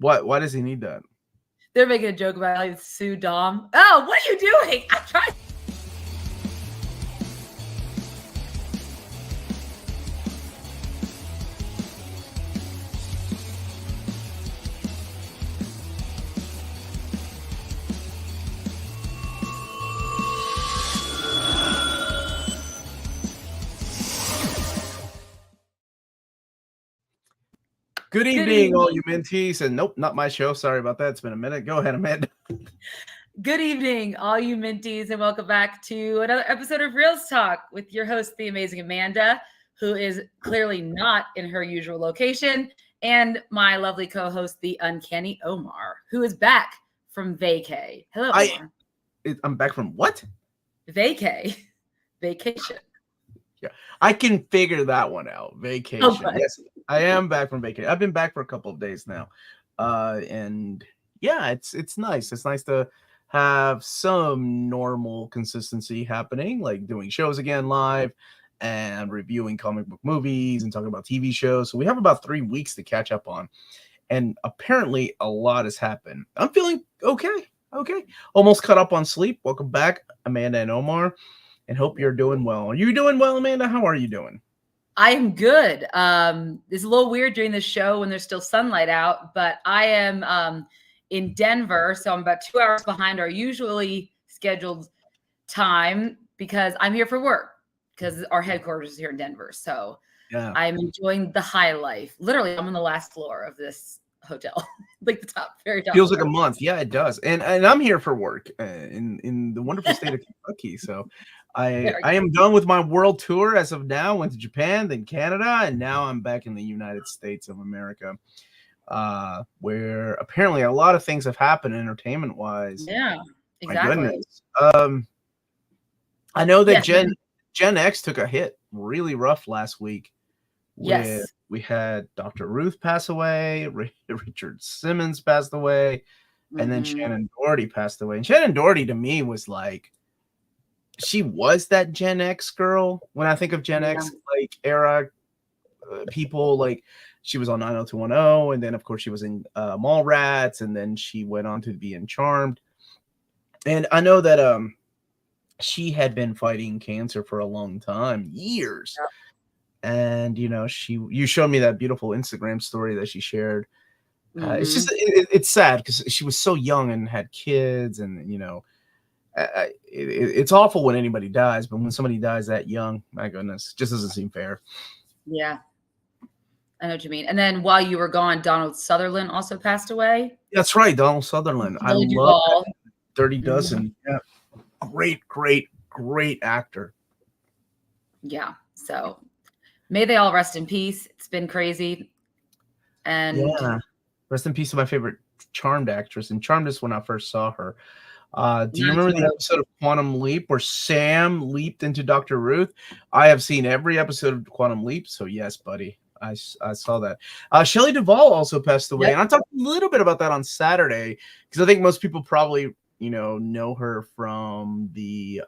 Why does he need that? They're making a joke about how Sue Dom. Oh, what are you doing? I'm trying. Good evening, all you mentees. And nope, not my show. Sorry about that. It's been a minute. Go ahead, Amanda. Good evening, all you minties, and welcome back to another episode of Reelz Talk with your host, the amazing Amanda, who is clearly not in her usual location, and my lovely co-host, the uncanny Omar, who is back from vacay. Hello, Omar. I'm back from what? Vacay. Vacation. Yeah, I can figure that one out. Vacation. Okay. Yes, I am back from vacation. I've been back for a couple of days now. And yeah, it's nice. It's nice to have some normal consistency happening, like doing shows again live and reviewing comic book movies and talking about TV shows. So we have about 3 weeks to catch up on. And apparently a lot has happened. I'm feeling okay. Almost caught up on sleep. Welcome back, Amanda and Omar, and hope you're doing well. Are you doing well, Amanda? How are you doing? I am good. It's a little weird during this show when there's still sunlight out, but I am in Denver, so I'm about 2 hours behind our usually scheduled time because I'm here for work because our headquarters is here in Denver. So yeah, I'm enjoying the high life. Literally, I'm on the last floor of this hotel, like the top, very top. Feels like a month. Yeah, it does. And I'm here for work in the wonderful state of Kentucky. So I am done with my world tour as of now. Went to Japan, then Canada, and now I'm back in the United States of America, where apparently a lot of things have happened entertainment wise. Yeah, exactly. My goodness. I know that Gen X took a hit really rough last week. Yes. We had Dr. Ruth pass away, Richard Simmons passed away, and then Shannon Doherty passed away. And Shannon Doherty to me was like, she was that Gen X girl. When I think of Gen X like era people, like she was on 90210, and then of course she was in Mallrats, and then she went on to be in Charmed. And I know that she had been fighting cancer for a long time, years. Yeah. And you showed me that beautiful Instagram story that she shared. It's just it's sad because she was so young and had kids, and it's awful when anybody dies, but when somebody dies that young, my goodness, just doesn't seem fair. Yeah, I know what you mean. And then while you were gone, Donald Sutherland also passed away. That's right, Donald Sutherland. I love that. Dirty Dozen. Yeah, great actor. Yeah, so may they all rest in peace. It's been crazy. And yeah, rest in peace to my favorite Charmed actress. And Charmed is when I first saw her. Do you remember the episode of Quantum Leap where Sam leaped into Dr. Ruth? I have seen every episode of Quantum Leap, so yes, buddy, I saw that. Shelley Duvall also passed away, and I talked a little bit about that on Saturday because I think most people probably know her from the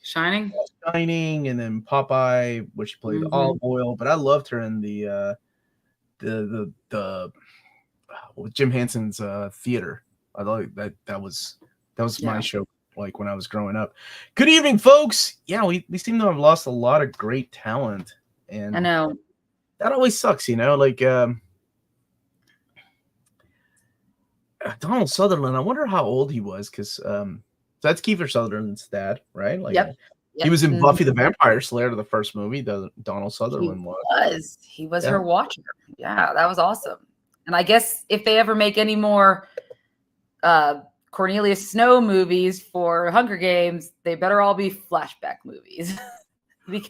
Shining, and then Popeye, where she played Olive Oil. But I loved her in the Jim Henson's theater. I thought that was my show, like when I was growing up. Good evening, folks. Yeah, we seem to have lost a lot of great talent, and I know that always sucks, like Donald Sutherland. I wonder how old he was, because that's Kiefer Sutherland's dad, right? Like, yep. He was in Buffy the Vampire Slayer, the first movie. Donald Sutherland He was her watcher. Yeah, that was awesome. And I guess if they ever make any more Cornelius Snow movies for Hunger Games, they better all be flashback movies.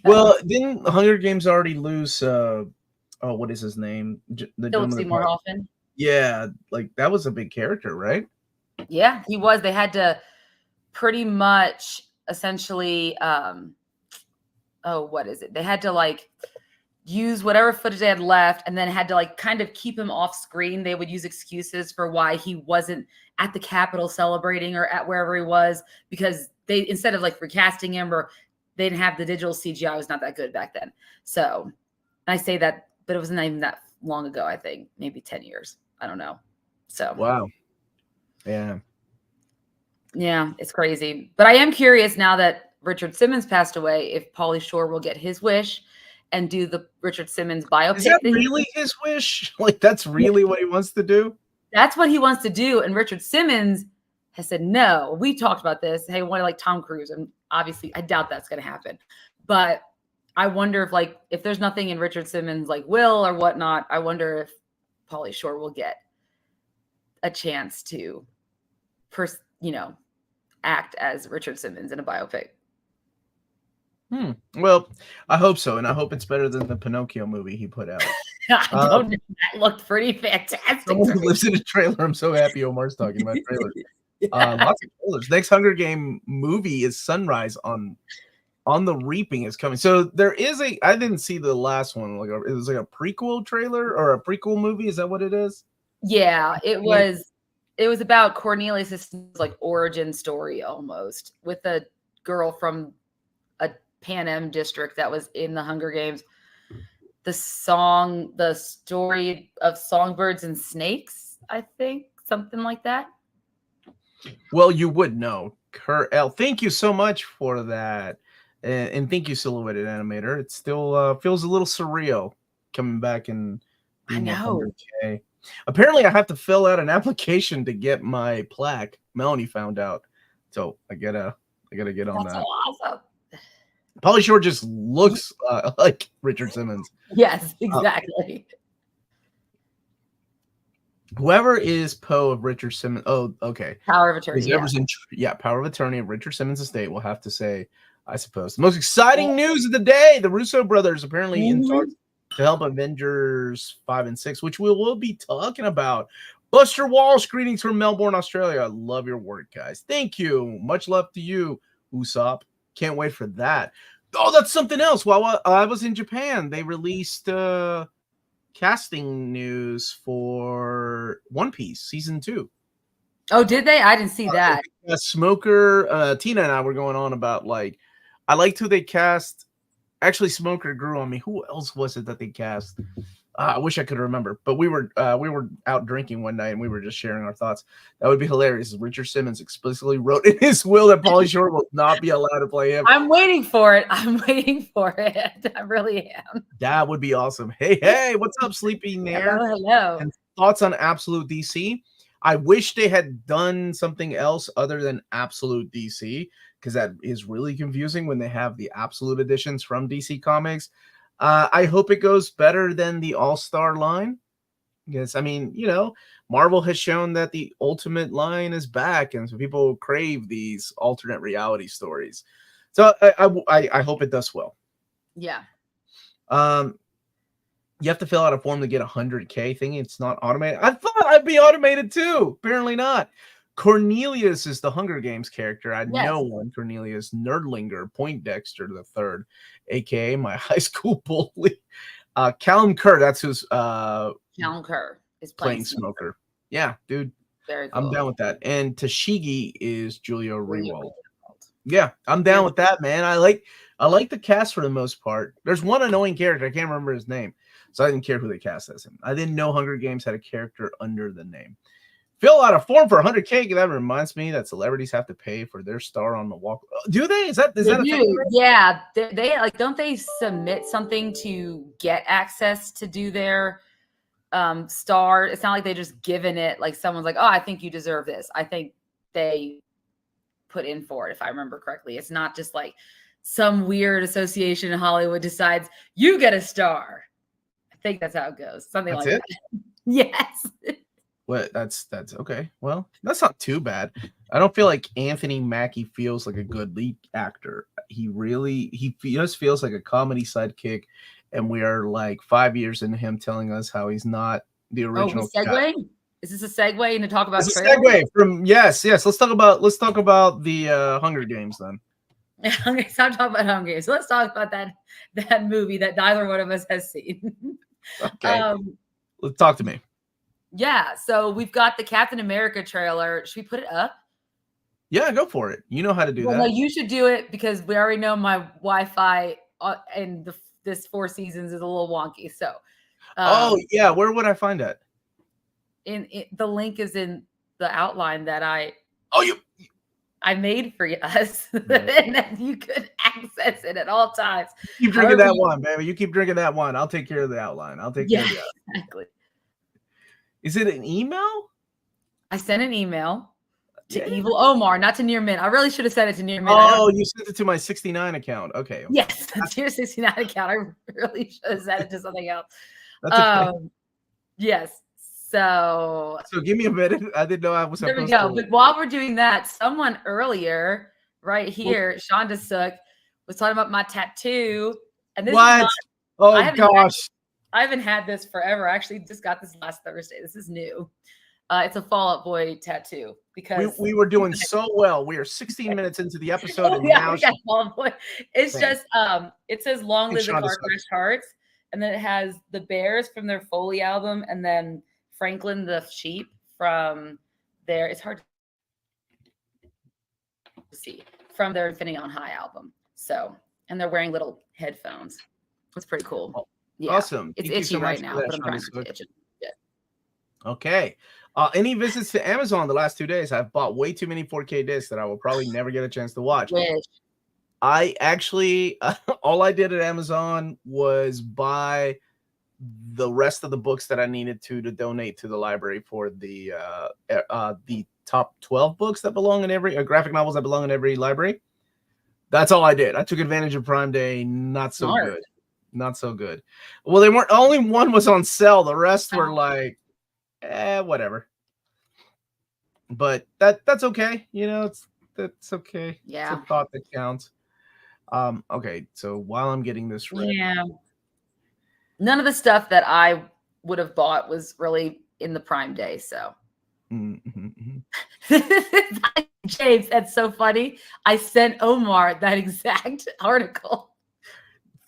Well, didn't Hunger Games already lose what is his name? Philip Seymour Hoffman. Yeah, like that was a big character, right? Yeah, he was. They had to pretty much essentially what is it? They had to like use whatever footage they had left and then had to like kind of keep him off screen. They would use excuses for why he wasn't at the Capitol celebrating or at wherever he was, because they, instead of like recasting him, or they didn't have the digital CGI was not that good back then. So I say that, but it was not even that long ago, I think maybe 10 years. I don't know. So wow. Yeah. Yeah, it's crazy. But I am curious now that Richard Simmons passed away, if Pauly Shore will get his wish and do the Richard Simmons biopic. Is that really his wish? Like, that's really what he wants to do? That's what he wants to do. And Richard Simmons has said, no, we talked about this. Hey, one like Tom Cruise. And obviously, I doubt that's going to happen. But I wonder if, like, if there's nothing in Richard Simmons' like will or whatnot, I wonder if Pauly Shore will get a chance to, act as Richard Simmons in a biopic. Well, I hope so, and I hope it's better than the Pinocchio movie he put out. I don't know. That looked pretty fantastic. Someone who lives in a trailer. I'm so happy Omar's talking about trailers. Lots of trailers. Next Hunger Game movie is Sunrise on the Reaping is coming. So there is I didn't see the last one. It was like a prequel trailer or a prequel movie. Is that what it is? Yeah, it was. It was about Cornelius' like origin story almost, with a girl from a Pan Am district that was in the Hunger Games. The story of songbirds and snakes, I think, something like that. Well, you would know. Thank you so much for that. And thank you, Silhouetted Animator. It still feels a little surreal coming back and being 100K. Apparently, I have to fill out an application to get my plaque. Melanie found out, so I gotta get on that. That's awesome. Pauly Shore just looks like Richard Simmons. Yes, exactly. Whoever is Poe of Richard Simmons. Oh, okay. Power of Attorney. Power of Attorney of Richard Simmons' estate will have to say, I suppose. The most exciting news of the day: the Russo brothers apparently in talks to help Avengers 5 and 6, which we will be talking about. Buster Walsh, greetings from Melbourne, Australia. I love your work, guys. Thank you. Much love to you, Usopp. Can't wait for that. Oh, that's something else. While I was in Japan, they released casting news for One Piece Season 2. Oh, did they? I didn't see that. Smoker, Tina and I were going on about, like, I liked who they cast. Actually, Smoker grew on me. Who else was it that they cast? I wish I could remember. But we were out drinking one night and we were just sharing our thoughts. That would be hilarious. Richard Simmons explicitly wrote in his will that Pauly Shore will not be allowed to play him. I'm waiting for it. I really am. That would be awesome. Hey, what's up, Sleeping there? Hello. And thoughts on Absolute DC? I wish they had done something else other than Absolute DC, because that is really confusing when they have the Absolute editions from DC Comics. I hope it goes better than the All-Star line, because, I mean, Marvel has shown that the Ultimate line is back, and so people crave these alternate reality stories. So I hope it does well. Yeah. You have to fill out a form to get 100K thing. It's not automated. I thought I'd be automated too. Apparently not. Cornelius is the Hunger Games character. I know one. Cornelius Nerdlinger Poindexter III, aka my high school bully. Callum Kerr, that's who's Callum Kerr is playing Smoker. Yeah, dude. Very cool. I'm down with that. And Tashigi is Julia Rewald. Yeah, I'm down with that, man. I like the cast for the most part. There's one annoying character. I can't remember his name, so I didn't care who they cast as him. I didn't know Hunger Games had a character under the name. Fill out a form for 100K. That reminds me that celebrities have to pay for their star on the walk. Do they? Is that a thing? Yeah, they like, don't they submit something to get access to do their star? It's not like they just given it, like someone's like, oh, I think you deserve this. I think they put in for it, if I remember correctly. It's not just like some weird association in Hollywood decides you get a star. I think that's how it goes. Something like that. Yes. What? That's okay. Well, that's not too bad. I don't feel like Anthony Mackie feels like a good lead actor. He just feels like a comedy sidekick, and we are like 5 years into him telling us how he's not the original. Segue? Is this a segue into talk about? It's a segue from yes. Let's talk about the Hunger Games then. Stop talking about Hunger Games. Let's talk about that movie that neither one of us has seen. Okay. Let's talk to me. Yeah, so we've got the Captain America trailer. Should we put it up? Yeah, go for it. You know how to do that. No, you should do it because we already know my Wi-Fi and this 4 Seasons is a little wonky. So, oh yeah, where would I find it? the link is in the outline that I made for us, and then you could access it at all times. Keep drinking that wine, baby. You keep drinking that wine. I'll take care of the outline. I'll take care of the outline. Exactly. Is it an email? I sent an email to Evil Omar, not to Near Mint. I really should have sent it to Near Mint. Oh, you sent it to my 69 account. Okay. Yes, that's your 69 account. I really should have sent it to something else. That's okay. Yes. So give me a minute. I didn't know I was supposed to. There we go. But while we're doing that, someone earlier, right here, Shonda Sook, was talking about my tattoo. And this what? Gosh. I haven't had this forever. I actually just got this last Thursday. This is new. It's a Fall Out Boy tattoo because we were doing so well. We are 16 minutes into the episode, and now we got Fall Out Boy. It's just it says "Long Live the Car Crash Hearts," and then it has the Bears from their Foley album, and then Franklin the sheep from their. It's hard to see from their Infinity on High album. So, and they're wearing little headphones. It's pretty cool. Yeah. Awesome. It's itchy right now, but I'm trying to itch it. Yeah. Okay. Any visits to Amazon the last 2 days? I've bought way too many 4K discs that I will probably never get a chance to watch. I actually, all I did at Amazon was buy the rest of the books that I needed to donate to the library for the top 12 books that belong in every graphic novels that belong in every library. That's all I did. I took advantage of Prime Day. Not so good. Not so good. Well, they weren't. Only one was on sale. The rest were like, whatever. But that's okay. You know, that's okay. Yeah. It's a thought that counts. Okay. So while I'm getting this ready. Yeah. None of the stuff that I would have bought was really in the Prime Day. So. James, that's so funny. I sent Omar that exact article.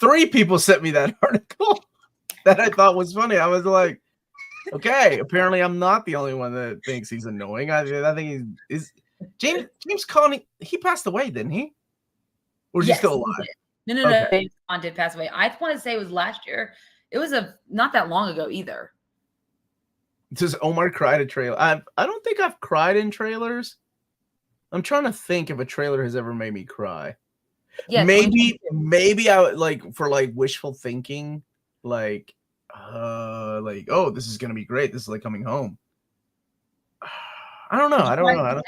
3 people sent me that article that I thought was funny. I was like, okay, apparently I'm not the only one that thinks he's annoying. I think he's James Conn. He passed away, didn't he? Or is he still alive? No. James Conn did pass away. I want to say it was last year. It was not that long ago either. Does Omar cry at a trailer? I don't think I've cried in trailers. I'm trying to think if a trailer has ever made me cry. Yeah, maybe I would for wishful thinking, oh, this is gonna be great. This is like coming home. I don't know.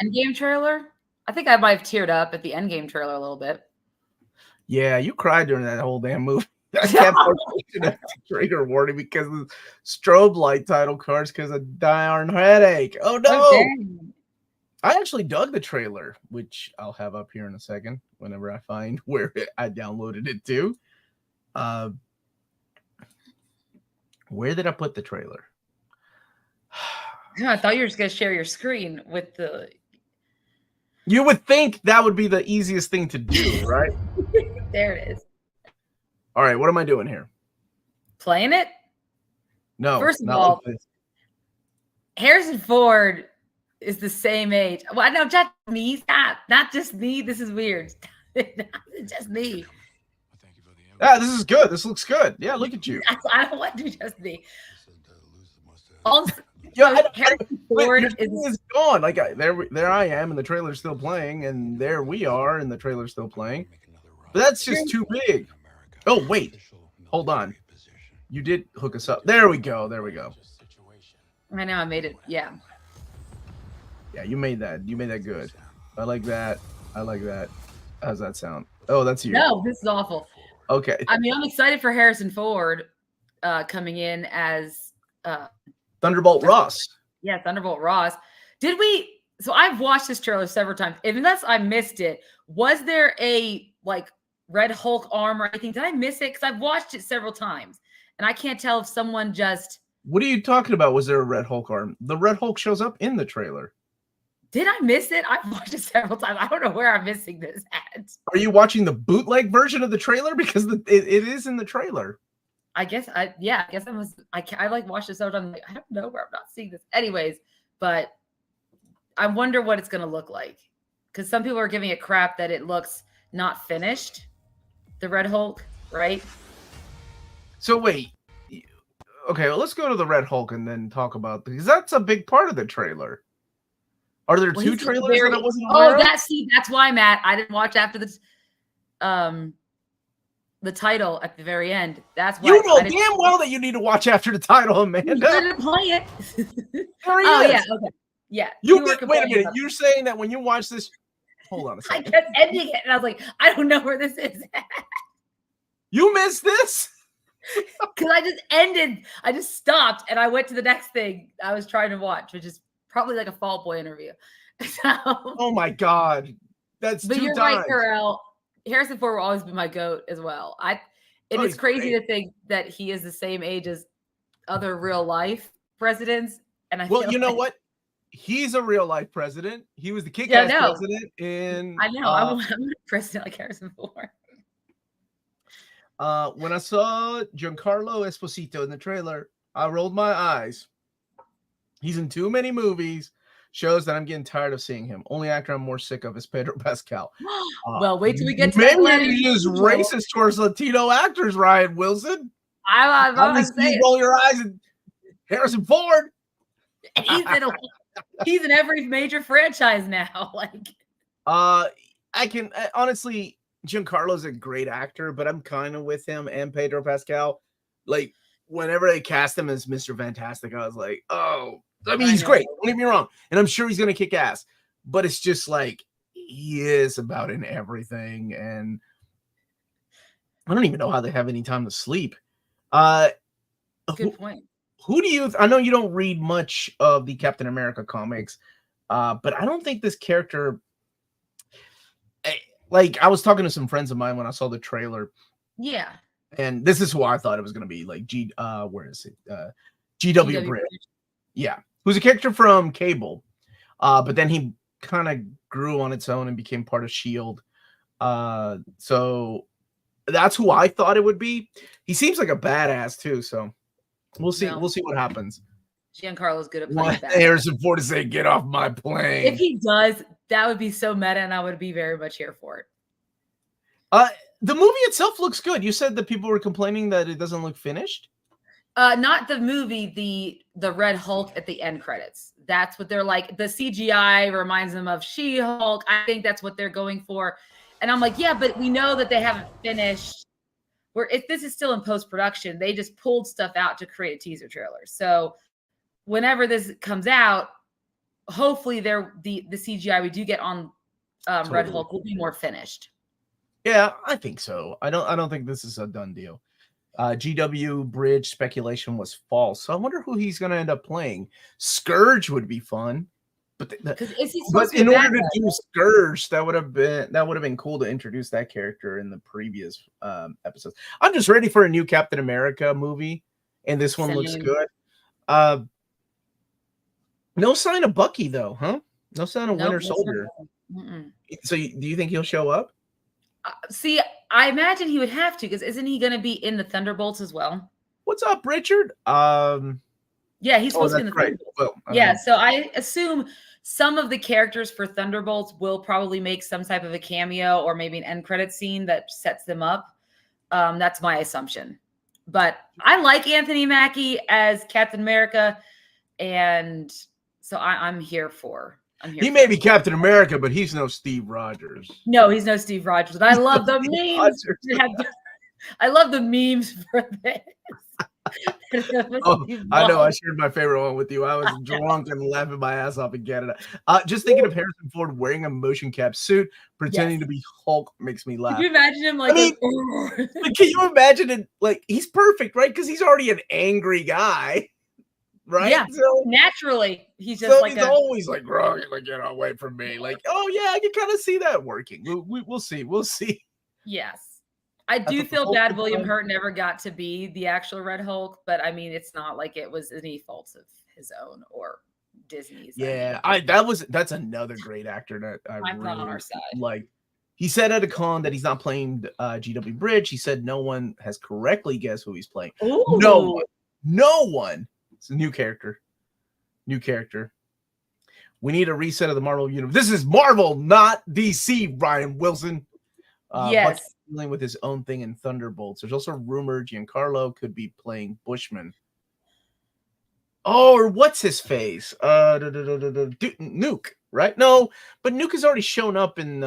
Endgame trailer. I think I might have teared up at the Endgame trailer a little bit. Yeah, you cried during that whole damn movie. I kept pushing that trigger warning because of the strobe light title cards because of darn headache. Oh no! Okay. I actually dug the trailer, which I'll have up here in a second whenever I find where I downloaded it to. Where did I put the trailer? I thought you were just going to share your screen with the... You would think that would be the easiest thing to do, right? There it is. All right, what am I doing here? Playing it? No. First of all, Harrison Ford is the same age. Well, I know just me. Stop. Not just me. This is weird. Just me. Yeah, this is good. This looks good. Yeah, look at you. I don't want to do just me. Also, Harrison Ford is gone. There I am, and the trailer's still playing, and there we are, and the trailer's still playing. But that's just too big. Oh wait, hold on. You did hook us up. There we go. There we go. I know. I made it. Yeah. Yeah, you made that. You made that good. I like that. I like that. How's that sound? Oh, that's you. No, this is awful. Okay. I mean, I'm excited for Harrison Ford coming in as Thunderbolt Ross. Yeah, Thunderbolt Ross. So I've watched this trailer several times. Unless I missed it, was there a Red Hulk arm or anything? Did I miss it? Because I've watched it several times, and I can't tell if someone just... What are you talking about? Was there a Red Hulk arm? The Red Hulk shows up in the trailer. Did I miss it? I've watched it several times. I don't know where I'm missing this at. Are you watching the bootleg version of the trailer? Because it is in the trailer. I guess I watched it several times. I don't know where I'm not seeing this. Anyways, but I wonder what it's going to look like. Because some people are giving it crap that it looks not finished. The Red Hulk, right? So wait. Okay, well, let's go to the Red Hulk and then talk about because that's a big part of the trailer. Are there two trailers that I wasn't aware of? That's why, Matt. I didn't watch after the title at the very end. That's why you know damn well that you need to watch after the title, Amanda. You didn't play it. Oh yeah, okay, yeah. Wait a minute. You're saying that when you watch this, hold on a second. I kept ending it, and I was like, I don't know where this is. You missed this. Because I just stopped and I went to the next thing I was trying to watch, which is probably like a Fall Boy interview. So, oh my God. But you're right, Carell. Harrison Ford will always be my GOAT as well. It's crazy to think that he is the same age as other real life presidents. And you know what? He's a real life president. He was the kick-ass president in I know. I'm a president like Harrison Ford. When I saw Giancarlo Esposito in the trailer, I rolled my eyes. He's in too many movies, shows that I'm getting tired of seeing him. Only actor I'm more sick of is Pedro Pascal. Well, wait till we get to maybe you're just racist towards Latino actors, Ryan Wilson. I'm saying, roll your eyes at Harrison Ford. He's in every major franchise now. I can honestly. Giancarlo's a great actor, but I'm kind of with him and Pedro Pascal. Like, whenever they cast him as Mr. Fantastic, I was like, oh, I mean, he's great. Don't get me wrong. And I'm sure he's going to kick ass. But it's just like, he is about in everything. And I don't even know how they have any time to sleep. Good point. Who do you, I know you don't read much of the Captain America comics, but I don't think this character, like, I was talking to some friends of mine when I saw the trailer. Yeah. And this is who I thought it was going to be. Like, where is it? GW Bridge. Yeah. Who's a character from Cable. But then he kind of grew on its own and became part of S.H.I.E.L.D. So that's who I thought it would be. He seems like a badass, too. So we'll see. We'll see what happens. Giancarlo's good at playing badass. Harrison Ford to say, get off my plane. If he does, that would be so meta, and I would be very much here for it. The movie itself looks good. You said that people were complaining that it doesn't look finished? Not the movie, the Red Hulk at the end credits. That's what they're like. The CGI reminds them of She-Hulk. I think that's what they're going for. And I'm like, yeah, but we know that they haven't finished. If this is still in post-production, they just pulled stuff out to create a teaser trailer. So whenever this comes out, hopefully the CGI we do get on totally. Red Hulk will be more finished. Yeah, I think so. I don't think this is a done deal. GW Bridge speculation was false. So I wonder who he's going to end up playing. Scourge would be fun. But in order to do Scourge, that would have been cool to introduce that character in the previous episodes. I'm just ready for a new Captain America movie, and this one looks good. No sign of Bucky though, huh? No sign of Winter Soldier. So do you think he'll show up? See, I imagine he would have to, because isn't he going to be in the Thunderbolts as well? What's up, Richard? Yeah, he's supposed to be in the Thunderbolts. Well, yeah, so I assume some of the characters for Thunderbolts will probably make some type of a cameo or maybe an end credit scene that sets them up. That's my assumption. But I like Anthony Mackie as Captain America, and so I'm here for. He may be Captain America, but he's no Steve Rogers. No, he's no Steve Rogers. And I love the memes. I love the memes for this. I know. I shared my favorite one with you. I was drunk and laughing my ass off in Canada. Just thinking of Harrison Ford wearing a motion cap suit, pretending to be Hulk makes me laugh. Can you imagine him like? Can you imagine it? Like, he's perfect, right? Because he's already an angry guy. Right? Yeah, so naturally he's just he's always like, "Bro, you're like, get away from me!" Like, oh yeah, I can kind of see that working. We'll see. Yes, I do feel bad. William Hurt never got to be the actual Red Hulk, but I mean, it's not like it was any faults of his own or Disney's. Yeah, that's another great actor that I'm really on our side. Like, he said at a con that he's not playing GW Bridge. He said no one has correctly guessed who he's playing. Ooh. No one. It's a new character. We need a reset of the Marvel universe. This is Marvel, not DC, Ryan Wilson. Yes. Bucky's dealing with his own thing in Thunderbolts. There's also rumor Giancarlo could be playing Bushman. Oh, or what's his face? Nuke, right? No, but Nuke has already shown up in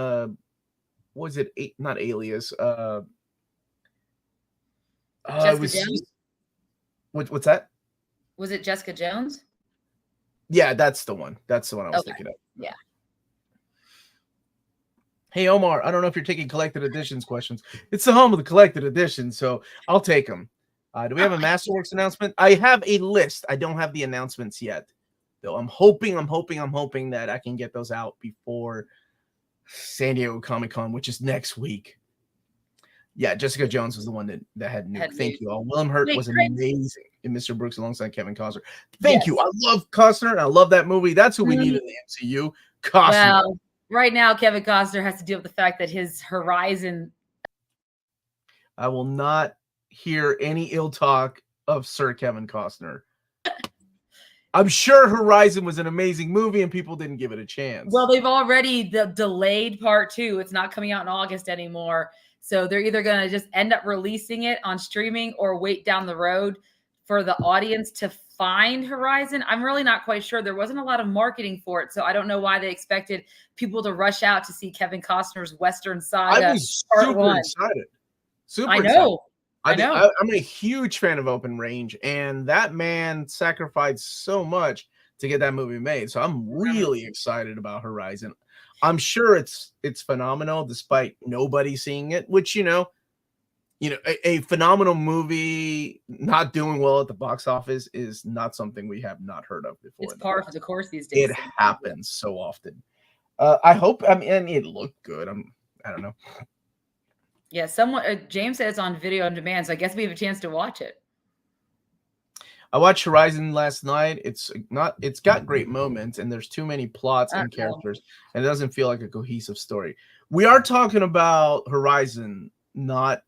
was it not Alias? It Jessica was Jones? what's that? Was it Jessica Jones? Yeah, that's the one. That's the one I was thinking of. Yeah. Hey Omar, I don't know if you're taking collected editions questions. It's the home of the collected editions, so I'll take them. Do we have a Masterworks announcement? I have a list. I don't have the announcements yet, though. I'm hoping that I can get those out before San Diego Comic-Con, which is next week. Yeah, Jessica Jones was the one that had Nuke. Thank you all. Willem Hurt was amazing in Mr. Brooks alongside Kevin Costner. Thank you. I love Costner, and I love that movie. That's who we need in the MCU. Costner. Well, right now, Kevin Costner has to deal with the fact that his Horizon. I will not hear any ill talk of Sir Kevin Costner. I'm sure Horizon was an amazing movie and people didn't give it a chance. Well, they've already delayed part 2. It's not coming out in August anymore. So they're either going to just end up releasing it on streaming or wait down the road for the audience to find Horizon. I'm really not quite sure. There wasn't a lot of marketing for it, so I don't know why they expected people to rush out to see Kevin Costner's Western Saga. I was super excited. I know. I'm a huge fan of Open Range, and that man sacrificed so much to get that movie made. So I'm really excited about Horizon. I'm sure it's phenomenal, despite nobody seeing it. Which a phenomenal movie not doing well at the box office is not something we have not heard of before. It's par for the course these days. It happens so often. I hope. I mean, and it looked good. I don't know. Yeah, James said it's on video on demand, so I guess we have a chance to watch it. I watched Horizon last night. It's got great moments, and there's too many plots and characters, and it doesn't feel like a cohesive story. We are talking about Horizon, not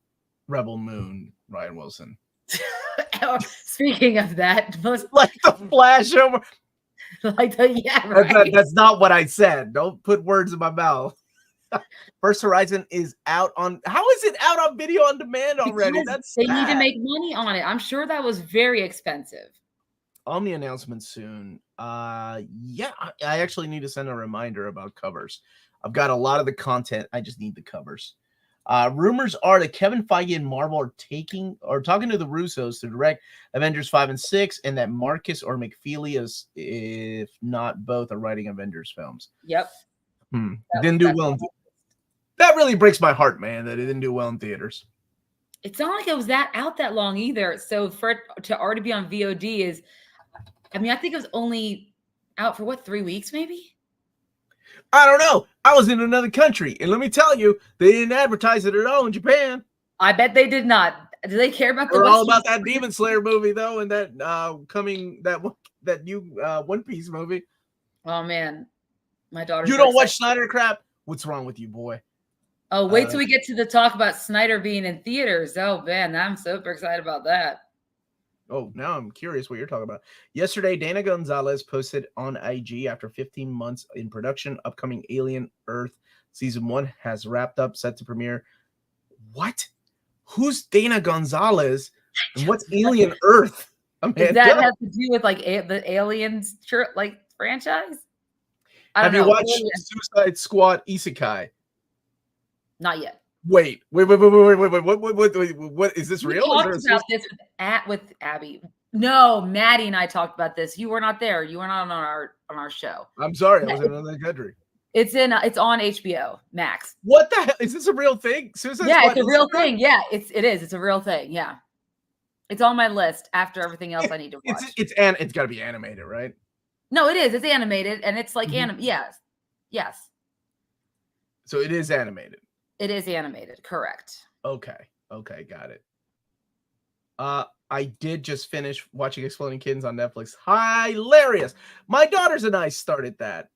Rebel Moon, Ryan Wilson. Speaking of that, like the Flash over. Right. That's not what I said. Don't put words in my mouth. First Horizon is out on. How is it out on video on demand already? They need to make money on it. I'm sure that was very expensive. On the announcement soon. Yeah, I actually need to send a reminder about covers. I've got a lot of the content. I just need the covers. Rumors are that Kevin Feige and Marvel are talking to the Russos to direct Avengers 5 and 6, and that Marcus or McFeely is, if not both, are writing Avengers films. Yep. Didn't do well. That really breaks my heart, man, that it didn't do well in theaters. It's not like it was out that long either. So for it to already be on VOD is, I think it was only out for 3 weeks, maybe? I don't know. I was in another country, and let me tell you, they didn't advertise it at all in Japan. I bet they did not. Do they care about They're all about that Demon Slayer movie, though, and that that new One Piece movie. Oh man, my daughter. You don't watch Snyder crap? What's wrong with you, boy? Oh, wait till we get to the talk about Snyder being in theaters. Oh man, I'm super excited about that. Oh, now I'm curious what you're talking about. Yesterday, Dana Gonzalez posted on IG after 15 months in production, upcoming Alien Earth Season 1 has wrapped up, set to premiere. What? Who's Dana Gonzalez? And what's Alien Earth? Does that have to do with the Aliens franchise? Have you watched Suicide Squad Isekai? Not yet. Wait. What is this real? We talked about this with Abby. No, Maddie and I talked about this. You were not there. You were not on our show. I'm sorry, I was in another country. It's on HBO Max. What the hell? Is this a real thing? Suicide Squad it's a real thing. Yeah, it is. It's a real thing. Yeah. It's on my list after everything else I need to watch. It's got to be animated, right? No, it is. It's animated, and it's like Yes. So it is animated. It is animated, correct. Okay, got it. I did just finish watching Exploding Kittens on Netflix. Hilarious. My daughters and I started that.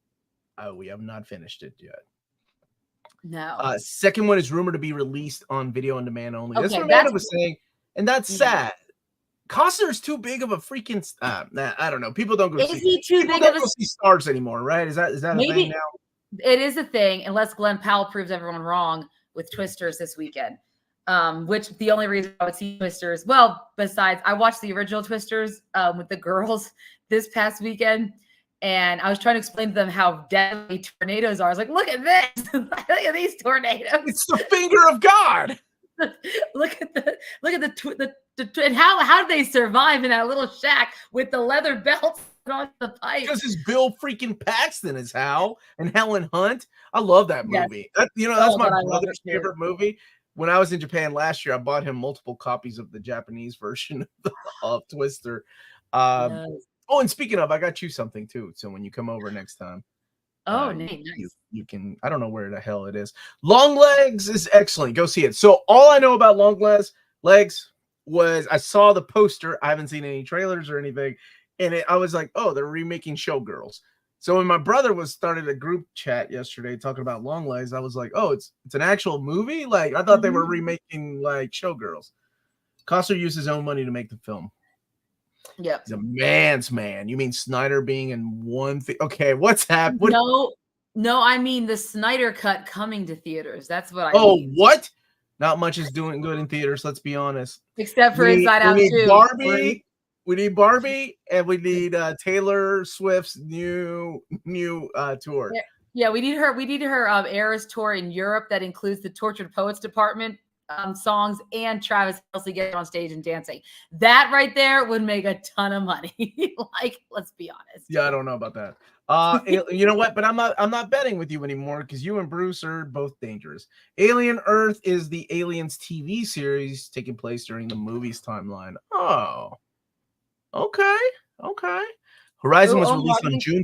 We have not finished it yet. No. Second one is rumored to be released on video on demand only. Okay, that's what Amanda was saying, and that's sad. Costner's too big of a freaking. I don't know. People don't go. Is he too big of a see stars anymore? Right? Is that a thing now? It is a thing, unless Glenn Powell proves everyone wrong with Twisters this weekend. which the only reason I would see Twisters, well, besides I watched the original Twisters with the girls this past weekend, and I was trying to explain to them how deadly tornadoes are. I was like, look at this. Look at these tornadoes. It's the finger of God. look at the and how do they survive in that little shack with the leather belts on the pipe? Because it's Bill freaking Paxton is Hal and Helen Hunt. I love that movie. Yes. That's my brother's favorite movie. When I was in Japan last year, I bought him multiple copies of the Japanese version of Twister. Yes. Oh, and speaking of, I got you something too. So when you come over next time, nice. You can. I don't know where the hell it is. Long Legs is excellent. Go see it. So all I know about Long Legs was I saw the poster. I haven't seen any trailers or anything, and I was like, oh, they're remaking Showgirls. So when my brother started a group chat yesterday talking about Long Legs, I was like, oh, it's an actual movie? Like, I thought they were remaking like Showgirls. Costner used his own money to make the film. Yeah. He's a man's man. You mean Snyder being in one thing? Okay, what's happening? No, I mean the Snyder cut coming to theaters. That's what I mean. Oh, what? Not much is doing good in theaters, let's be honest. Except for Inside Out 2. Barbie. We need Barbie, and we need Taylor Swift's new tour. Yeah, we need her Eras tour in Europe that includes the Tortured Poets Department songs and Travis Kelce getting on stage and dancing. That right there would make a ton of money. Like, let's be honest. Yeah, I don't know about that. You know what? But I'm not betting with you anymore because you and Bruce are both dangerous. Alien Earth is the Aliens TV series taking place during the movie's timeline. Oh. Okay. Horizon was released on June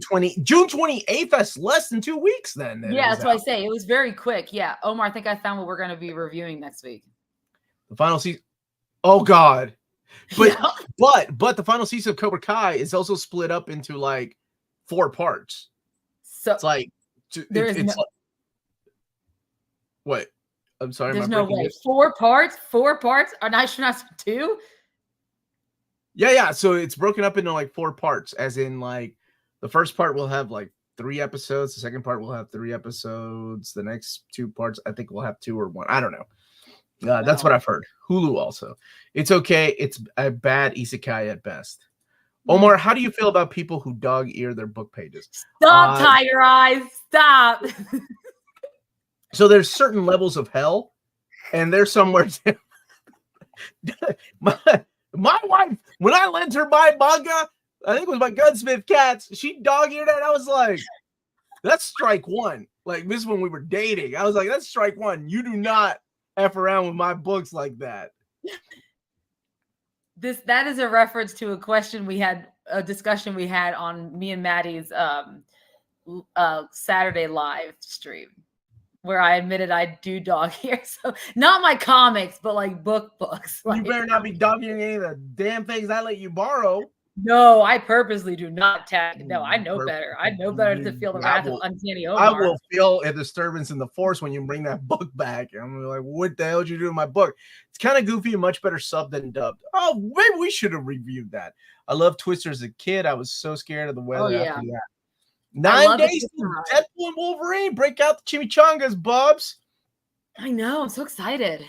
28th. That's less than 2 weeks then. Yeah, that's what I say. It was very quick. Yeah. Omar, I think I found what we're going to be reviewing next week. The final season. Oh God. But the final season of Cobra Kai is also split up into like 4 parts. So it's like what? I'm sorry. There's no way. 4 parts? 4 parts? Are not 2? Yeah. So it's broken up into like 4 parts, as in like the first part will have like 3 episodes. The second part will have 3 episodes. The next 2 parts, I think, will have 2 or 1. I don't know. That's what I've heard. Hulu also. It's okay. It's a bad isekai at best. Omar, how do you feel about people who dog ear their book pages? Stop, tie your eyes. Stop. So there's certain levels of hell, and there's somewhere. My wife, when I lent her my manga, I think it was my Gunsmith Cats, she dog-eared it. I was like, that's strike 1. Like, this is when we were dating. I was like, that's strike 1. You do not F around with my books like that. That is a reference to a discussion we had on me and Maddie's Saturday live stream, where I admitted I do dog ear. So not my comics, but like books. You better not be dog-earing any of the damn things I let you borrow. No, I purposely do not tag. No, I know better. I know better to feel the wrath of Uncanny Omar. I will feel a disturbance in the force when you bring that book back. I'm like, what the hell did you do in my book? It's kind of goofy and much better subbed than dubbed. Oh, maybe we should have reviewed that. I loved Twister as a kid. I was so scared of the weather after that. 9 days to Deadpool and Wolverine. Break out the chimichangas, bubs. I know. I'm so excited.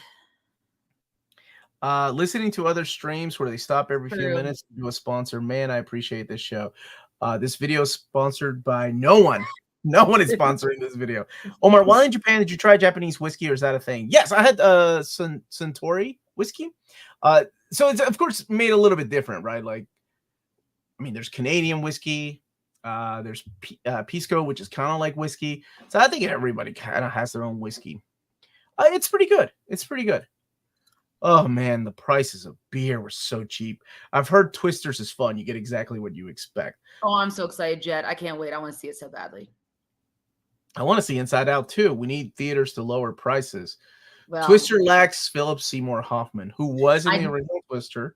Listening to other streams where they stop every few minutes to do a sponsor. Man, I appreciate this show. This video is sponsored by no one. No one is sponsoring this video. Omar, while in Japan, did you try Japanese whiskey, or is that a thing? Yes, I had Suntory whiskey. So it's, of course, made a little bit different, right? Like, I mean, there's Canadian whiskey. There's Pisco, which is kind of like whiskey. So I think everybody kind of has their own whiskey. It's pretty good. Oh, man, the prices of beer were so cheap. I've heard Twisters is fun. You get exactly what you expect. Oh, I'm so excited, Jet. I can't wait. I want to see it so badly. I want to see Inside Out, too. We need theaters to lower prices. Well, Twister lacks Philip Seymour Hoffman, who was in the original Twister.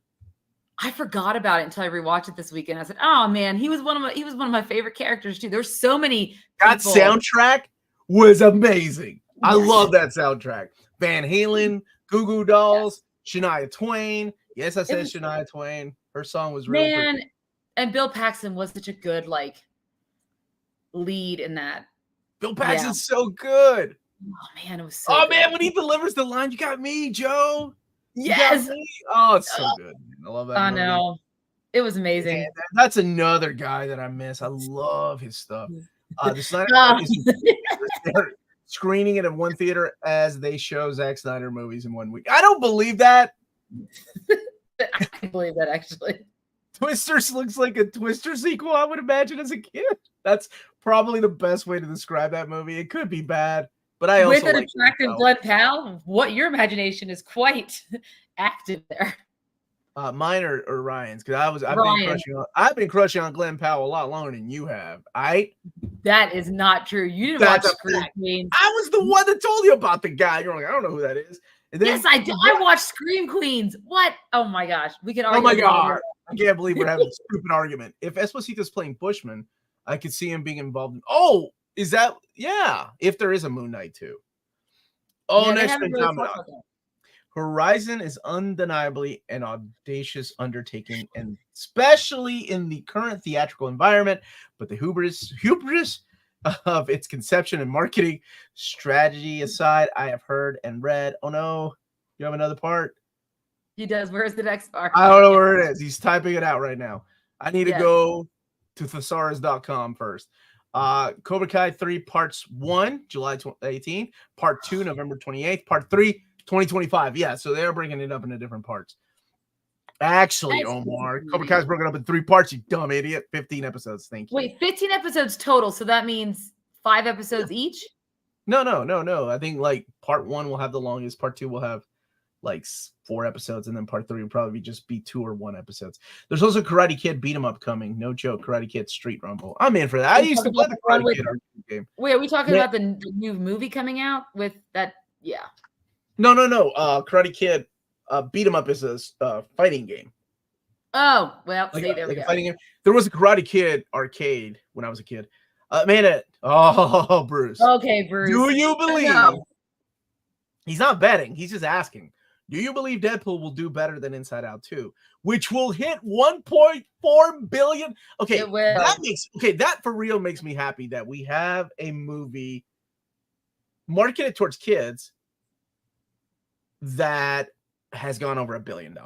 I forgot about it until I rewatched it this weekend. I said, "Oh man, he was one of my favorite characters too." There's so many. That soundtrack was amazing. Yes. I love that soundtrack. Van Halen, Goo Goo Dolls, Shania Twain. Yes, I said Shania Twain. Her song was really pretty. And Bill Paxton was such a good lead in that. Bill Paxton's so good. Oh man, it was so. Oh good. man, when he delivers the line, "You got me, Joe." Yes. Oh, it's so good. I love that. I movie. know. It was amazing. And that's another guy that I miss. I love his stuff. The Snyder Oh. they're screening it in one theater as they show Zack Snyder movies in 1 week. I don't believe that. I can believe that actually. Twisters looks like a Twister sequel, I would imagine, as a kid. That's probably the best way to describe that movie. It could be bad, but I also with an like attractive Glenn Powell. What your imagination is quite active there. Mine or Ryan's, because I've been crushing on Glenn Powell a lot longer than you have. That is not true. You didn't That's watch a Scream fact. Queens. I was the one that told you about the guy. You're like, I don't know who that is. And then, Yes, I did. I watched Scream Queens. What? Oh my gosh. We can argue. Oh my god. I can't believe we're having a stupid argument. If Esposito's playing Bushman, I could see him being involved in. Oh, is that? Yeah. If there is a Moon Knight too. Oh, Yeah, next really Horizon is undeniably an audacious undertaking, and especially in the current theatrical environment. But the hubris of its conception and marketing strategy aside, I have heard and read. Oh no, you have another part? He does. Where's the next part? I don't know where it is. He's typing it out right now. I need to go to thesaurus.com first. Cobra Kai 3 Parts 1, July 18th. Part 2, November 28th. Part 3, 2025. Yeah, so they're breaking it up into different parts. Actually, Omar, Cobra Kai is broken up in 3 parts, you dumb idiot. 15 episodes. Thank you. Wait, 15 episodes total. So that means 5 episodes each? No. I think like part 1 will have the longest. Part 2 will have like 4 episodes, and then part 3 will probably just be 2 or 1 episodes. There's also Karate Kid Beat 'em Up coming. No joke. Karate Kid Street Rumble. I'm in for that. I used to play the Karate Kid arcade game. Wait, are we talking about the new movie coming out with that? Yeah. No. Karate Kid Beat 'em Up is a fighting game. Oh, well, see, there we go. Fighting game. There was a Karate Kid arcade when I was a kid. Bruce. Okay, Bruce. Do you believe? He's not betting. He's just asking. Do you believe Deadpool will do better than Inside Out 2, which will hit 1.4 billion? Okay, that for real makes me happy that we have a movie marketed towards kids that has gone over $1 billion.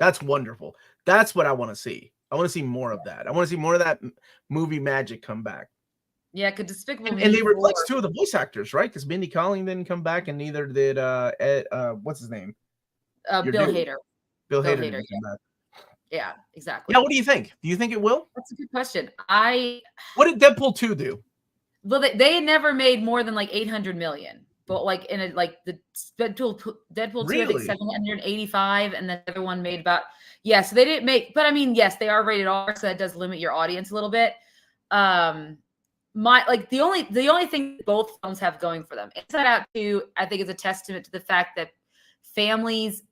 That's wonderful. That's what I want to see. I want to see more of that. I want to see more of that movie magic come back. Yeah, because Despicable Me. And they replaced 2 of the voice actors, right? Because Mindy Kaling didn't come back, and neither did what's his name? Bill Hader. Bill Hader didn't come back. Yeah, exactly. Yeah, what do you think? Do you think it will? That's a good question. What did Deadpool 2 do? Well, they had never made more than like 800 million. But like the Deadpool 2, really? I think 785, and the other one made about so they didn't make. But I mean, yes, they are rated R, so that does limit your audience a little bit. The only thing both films have going for them, Inside Out 2, I think is a testament to the fact that families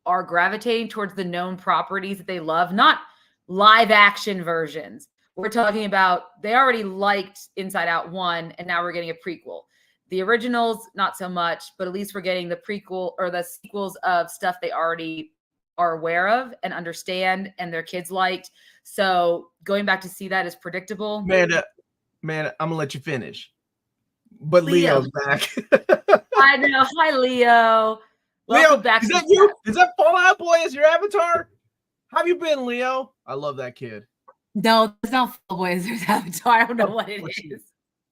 are gravitating towards the known properties that they love, not live action versions. We're talking about they already liked Inside Out 1, and now we're getting a prequel. The originals, not so much, but at least we're getting the prequel or the sequels of stuff they already are aware of and understand and their kids liked. So going back to see that is predictable. Man, I'm gonna let you finish. But Leo's back. I know. Hi, Leo. Welcome back. Is that you? Is that Fallout Boy as your avatar? How have you been, Leo? I love that kid. No, it's not Fallout Boy as his avatar. I don't know what it is.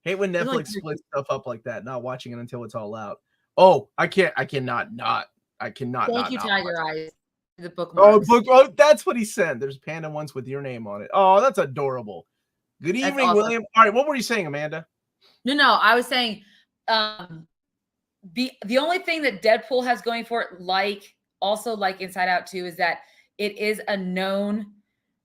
Hate when Netflix splits stuff up like that, not watching it until it's all out. Oh, I cannot. Thank you, Tiger Eyes. The book. Oh, that's what he sent. There's panda ones with your name on it. Oh, that's adorable. Good evening, awesome. William. All right, what were you saying, Amanda? No, I was saying the only thing that Deadpool has going for it, like Inside Out 2, is that it is a known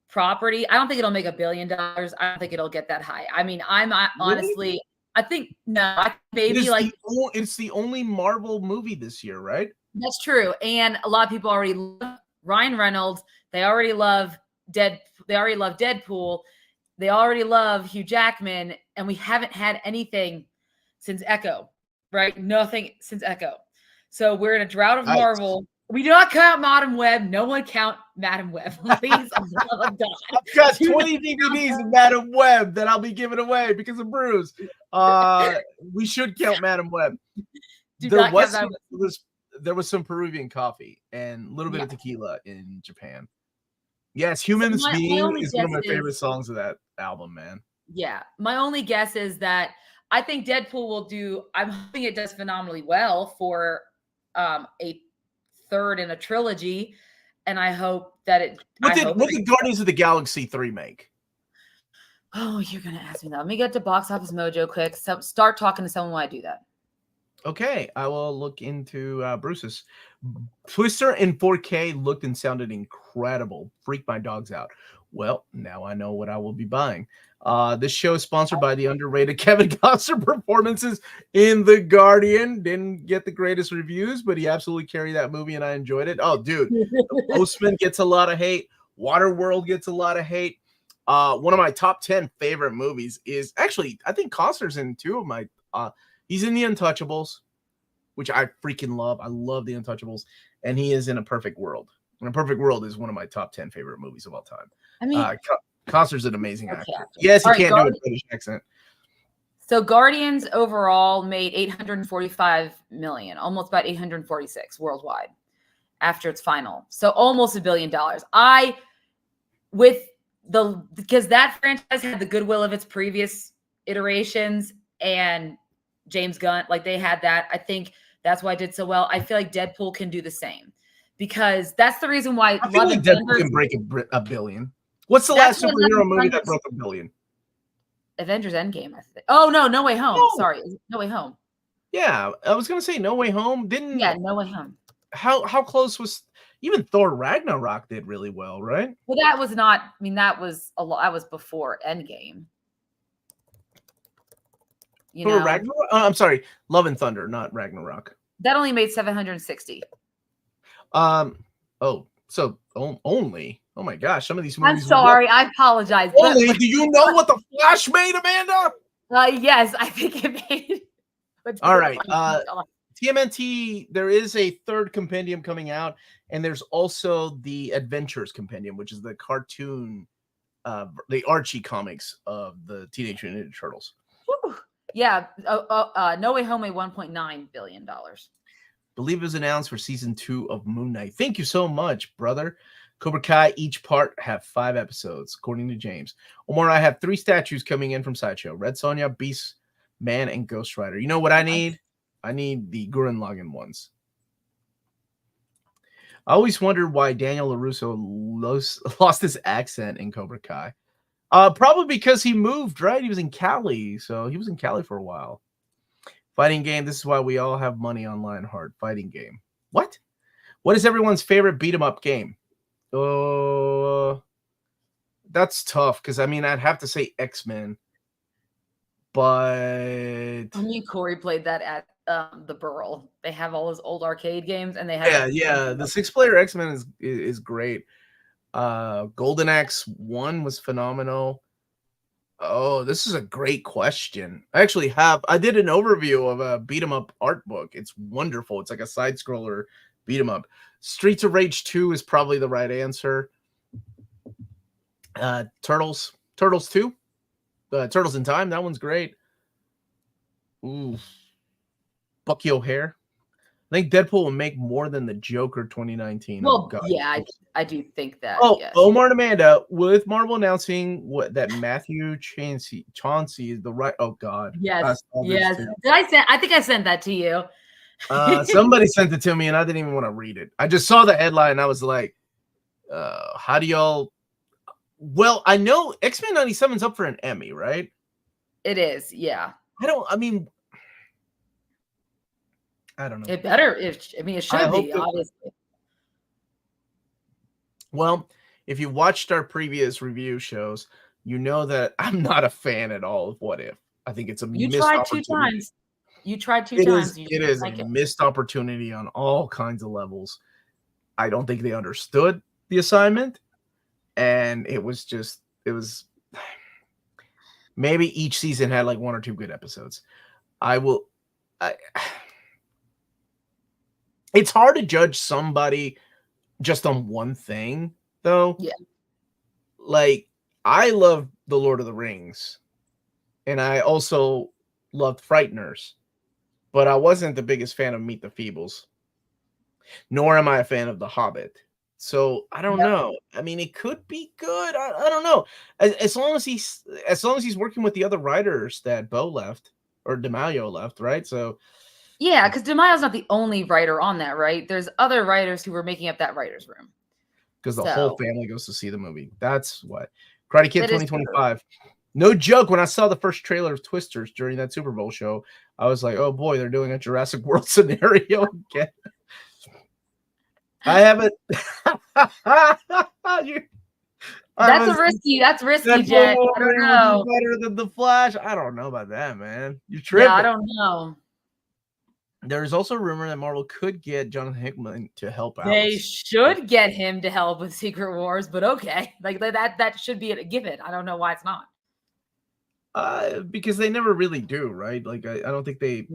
property. I don't think it'll make $1 billion. I don't think it'll get that high. I mean, honestly, really? I think it's the only Marvel movie this year, right? That's true. And a lot of people already love Ryan Reynolds. They already love Deadpool. They already love Hugh Jackman, and we haven't had anything since Echo, right? Nothing since Echo. So we're in a drought of Marvel. We do not count Madam Web. No one count Madam Web. Please, for the love of God. I've got 20 DVDs of Madam Web that I'll be giving away because of Bruce. We should count Madam Web. There was some Peruvian coffee and a little bit of tequila in Japan. Yes, Humans Being is one of my favorite songs of that album, man. Yeah. My only guess is that I think Deadpool will do, I'm hoping it does phenomenally well for a third in a trilogy. And I hope that it. What did Guardians of the Galaxy 3 make? Oh, you're going to ask me that. Let me get to Box Office Mojo quick. So start talking to someone while I do that. Okay, I will look into Bruce's. Twister in 4K looked and sounded incredible. Freaked my dogs out. Well, now I know what I will be buying. This show is sponsored by the underrated Kevin Costner performances in The Guardian. Didn't get the greatest reviews, but he absolutely carried that movie, and I enjoyed it. Oh, dude, The Postman gets a lot of hate. Waterworld gets a lot of hate. One of my top 10 favorite movies is actually, I think Costner's in two of my. He's in The Untouchables, which I freaking love. I love The Untouchables, and he is in A Perfect World. And A Perfect World is one of my top 10 favorite movies of all time. I mean, Costner's an amazing actor. Yes, he can't do a British accent. So Guardians overall made $845 million, almost about 846 worldwide after its final. So almost $1 billion. Because that franchise had the goodwill of its previous iterations, and James Gunn, like they had that. I think that's why it did so well. I feel like Deadpool can do the same, because that's the reason why I feel like Deadpool can break a billion. What's the last superhero movie that broke $1 billion? Avengers Endgame, I think. Oh, No Way Home. No. Sorry, No Way Home. Yeah, I was gonna say No Way Home. No Way Home. How close was even Thor Ragnarok did really well, right? Well, that was not. I mean, that was a lot. That was before Endgame. Ragnarok? I'm sorry, Love and Thunder, not Ragnarok. That only made 760. So only. Oh my gosh, some of these movies. I'm sorry, I apologize. Only. Do you know what The Flash made, Amanda? Yes, I think it made. All right. TMNT. There is a third compendium coming out, and there's also the Adventures compendium, which is the cartoon, the Archie comics of the Teenage Mutant Ninja Turtles. Whew. Yeah, No Way Home made $1.9 billion. Believe it was announced for season 2 of Moon Knight. Thank you so much, brother. Cobra Kai, each part have 5 episodes, according to James. Omar, I have 3 statues coming in from Sideshow: Red Sonja, Beast Man, and Ghost Rider. You know what I need? I need the Gurren Lagann ones. I always wondered why Daniel LaRusso lost his accent in Cobra Kai. Probably because he moved, right? He was in Cali, so he was in Cali for a while. Fighting game. This is why we all have money on Lionheart. Fighting game. What? What is everyone's favorite beat 'em up game? That's tough, because I mean I'd have to say X-Men, but I mean Corey played that at the Burl. They have all those old arcade games, and they have the 6-player X-Men is great. Golden Axe 1 was phenomenal. Oh, this is a great question. I did an overview of a beat 'em up art book. It's wonderful. It's like a side scroller beat 'em up. Streets of Rage 2 is probably the right answer. Turtles 2, Turtles in Time. That one's great. Ooh, Bucky O'Hare. I think Deadpool will make more than the Joker 2019. Well, yeah, I do think that. Oh, yes. Omar and Amanda, with Marvel announcing that Matthew Chauncey is the right. Oh God. Yes. Yes. I think I sent that to you. Somebody sent it to me, and I didn't even want to read it. I just saw the headline, and I was like, "How do y'all?" Well, I know X-Men 97's up for an Emmy, right? It is. Yeah. I don't know. It better. It should be, obviously. Well, if you watched our previous review shows, you know that I'm not a fan at all of What If. I think it's a missed opportunity. You tried two times. It is a missed opportunity on all kinds of levels. I don't think they understood the assignment, and it was maybe each season had like 1 or 2 good episodes. It's hard to judge somebody just on one thing, though. Yeah. Like, I love The Lord of the Rings, and I also loved Frighteners, but I wasn't the biggest fan of Meet the Feebles, nor am I a fan of The Hobbit. So I don't know. I mean, it could be good. I don't know. As long as he's working with the other writers that Bo left or DeMaio left, right? So yeah, because DeMaio's not the only writer on that, right? There's other writers who were making up that writer's room. Because the whole family goes to see the movie. That's what Karate Kid 2025. No joke. When I saw the first trailer of Twisters during that Super Bowl show, I was like, "Oh boy, they're doing a Jurassic World scenario again." I haven't. That's risky, Jet. I don't know. Better than the Flash. I don't know about that, man. You tripping? Yeah, I don't know. There's also a rumor that Marvel could get Jonathan Hickman to help out. They should get him to help with Secret Wars, but okay, like that should be a given. I don't know why it's not. Because they never really do, right? Like I don't think they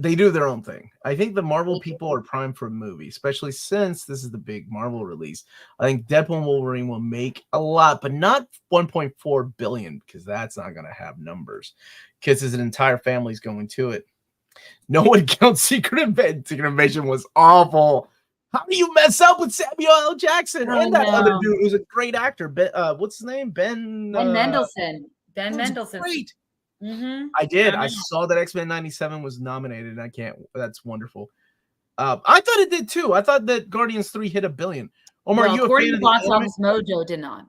do their own thing. I think the Marvel people are primed for a movie, especially since this is the big Marvel release. I think Deadpool and Wolverine will make a lot, but not 1.4 billion, because that's not going to have numbers, because his entire family's going to it. No one counts Secret Invasion. Secret Invasion was awful. How do you mess up with Samuel L. Jackson and that other dude who's a great actor? What's his name? Ben Mendelsohn. Ben Mendelsohn. Great. Mm-hmm. I did. I saw that X-Men 97 was nominated, and I can't. That's wonderful. I thought it did too. I thought that Guardians 3 hit 1 billion. Omar, you according to Box Office Mojo, did not.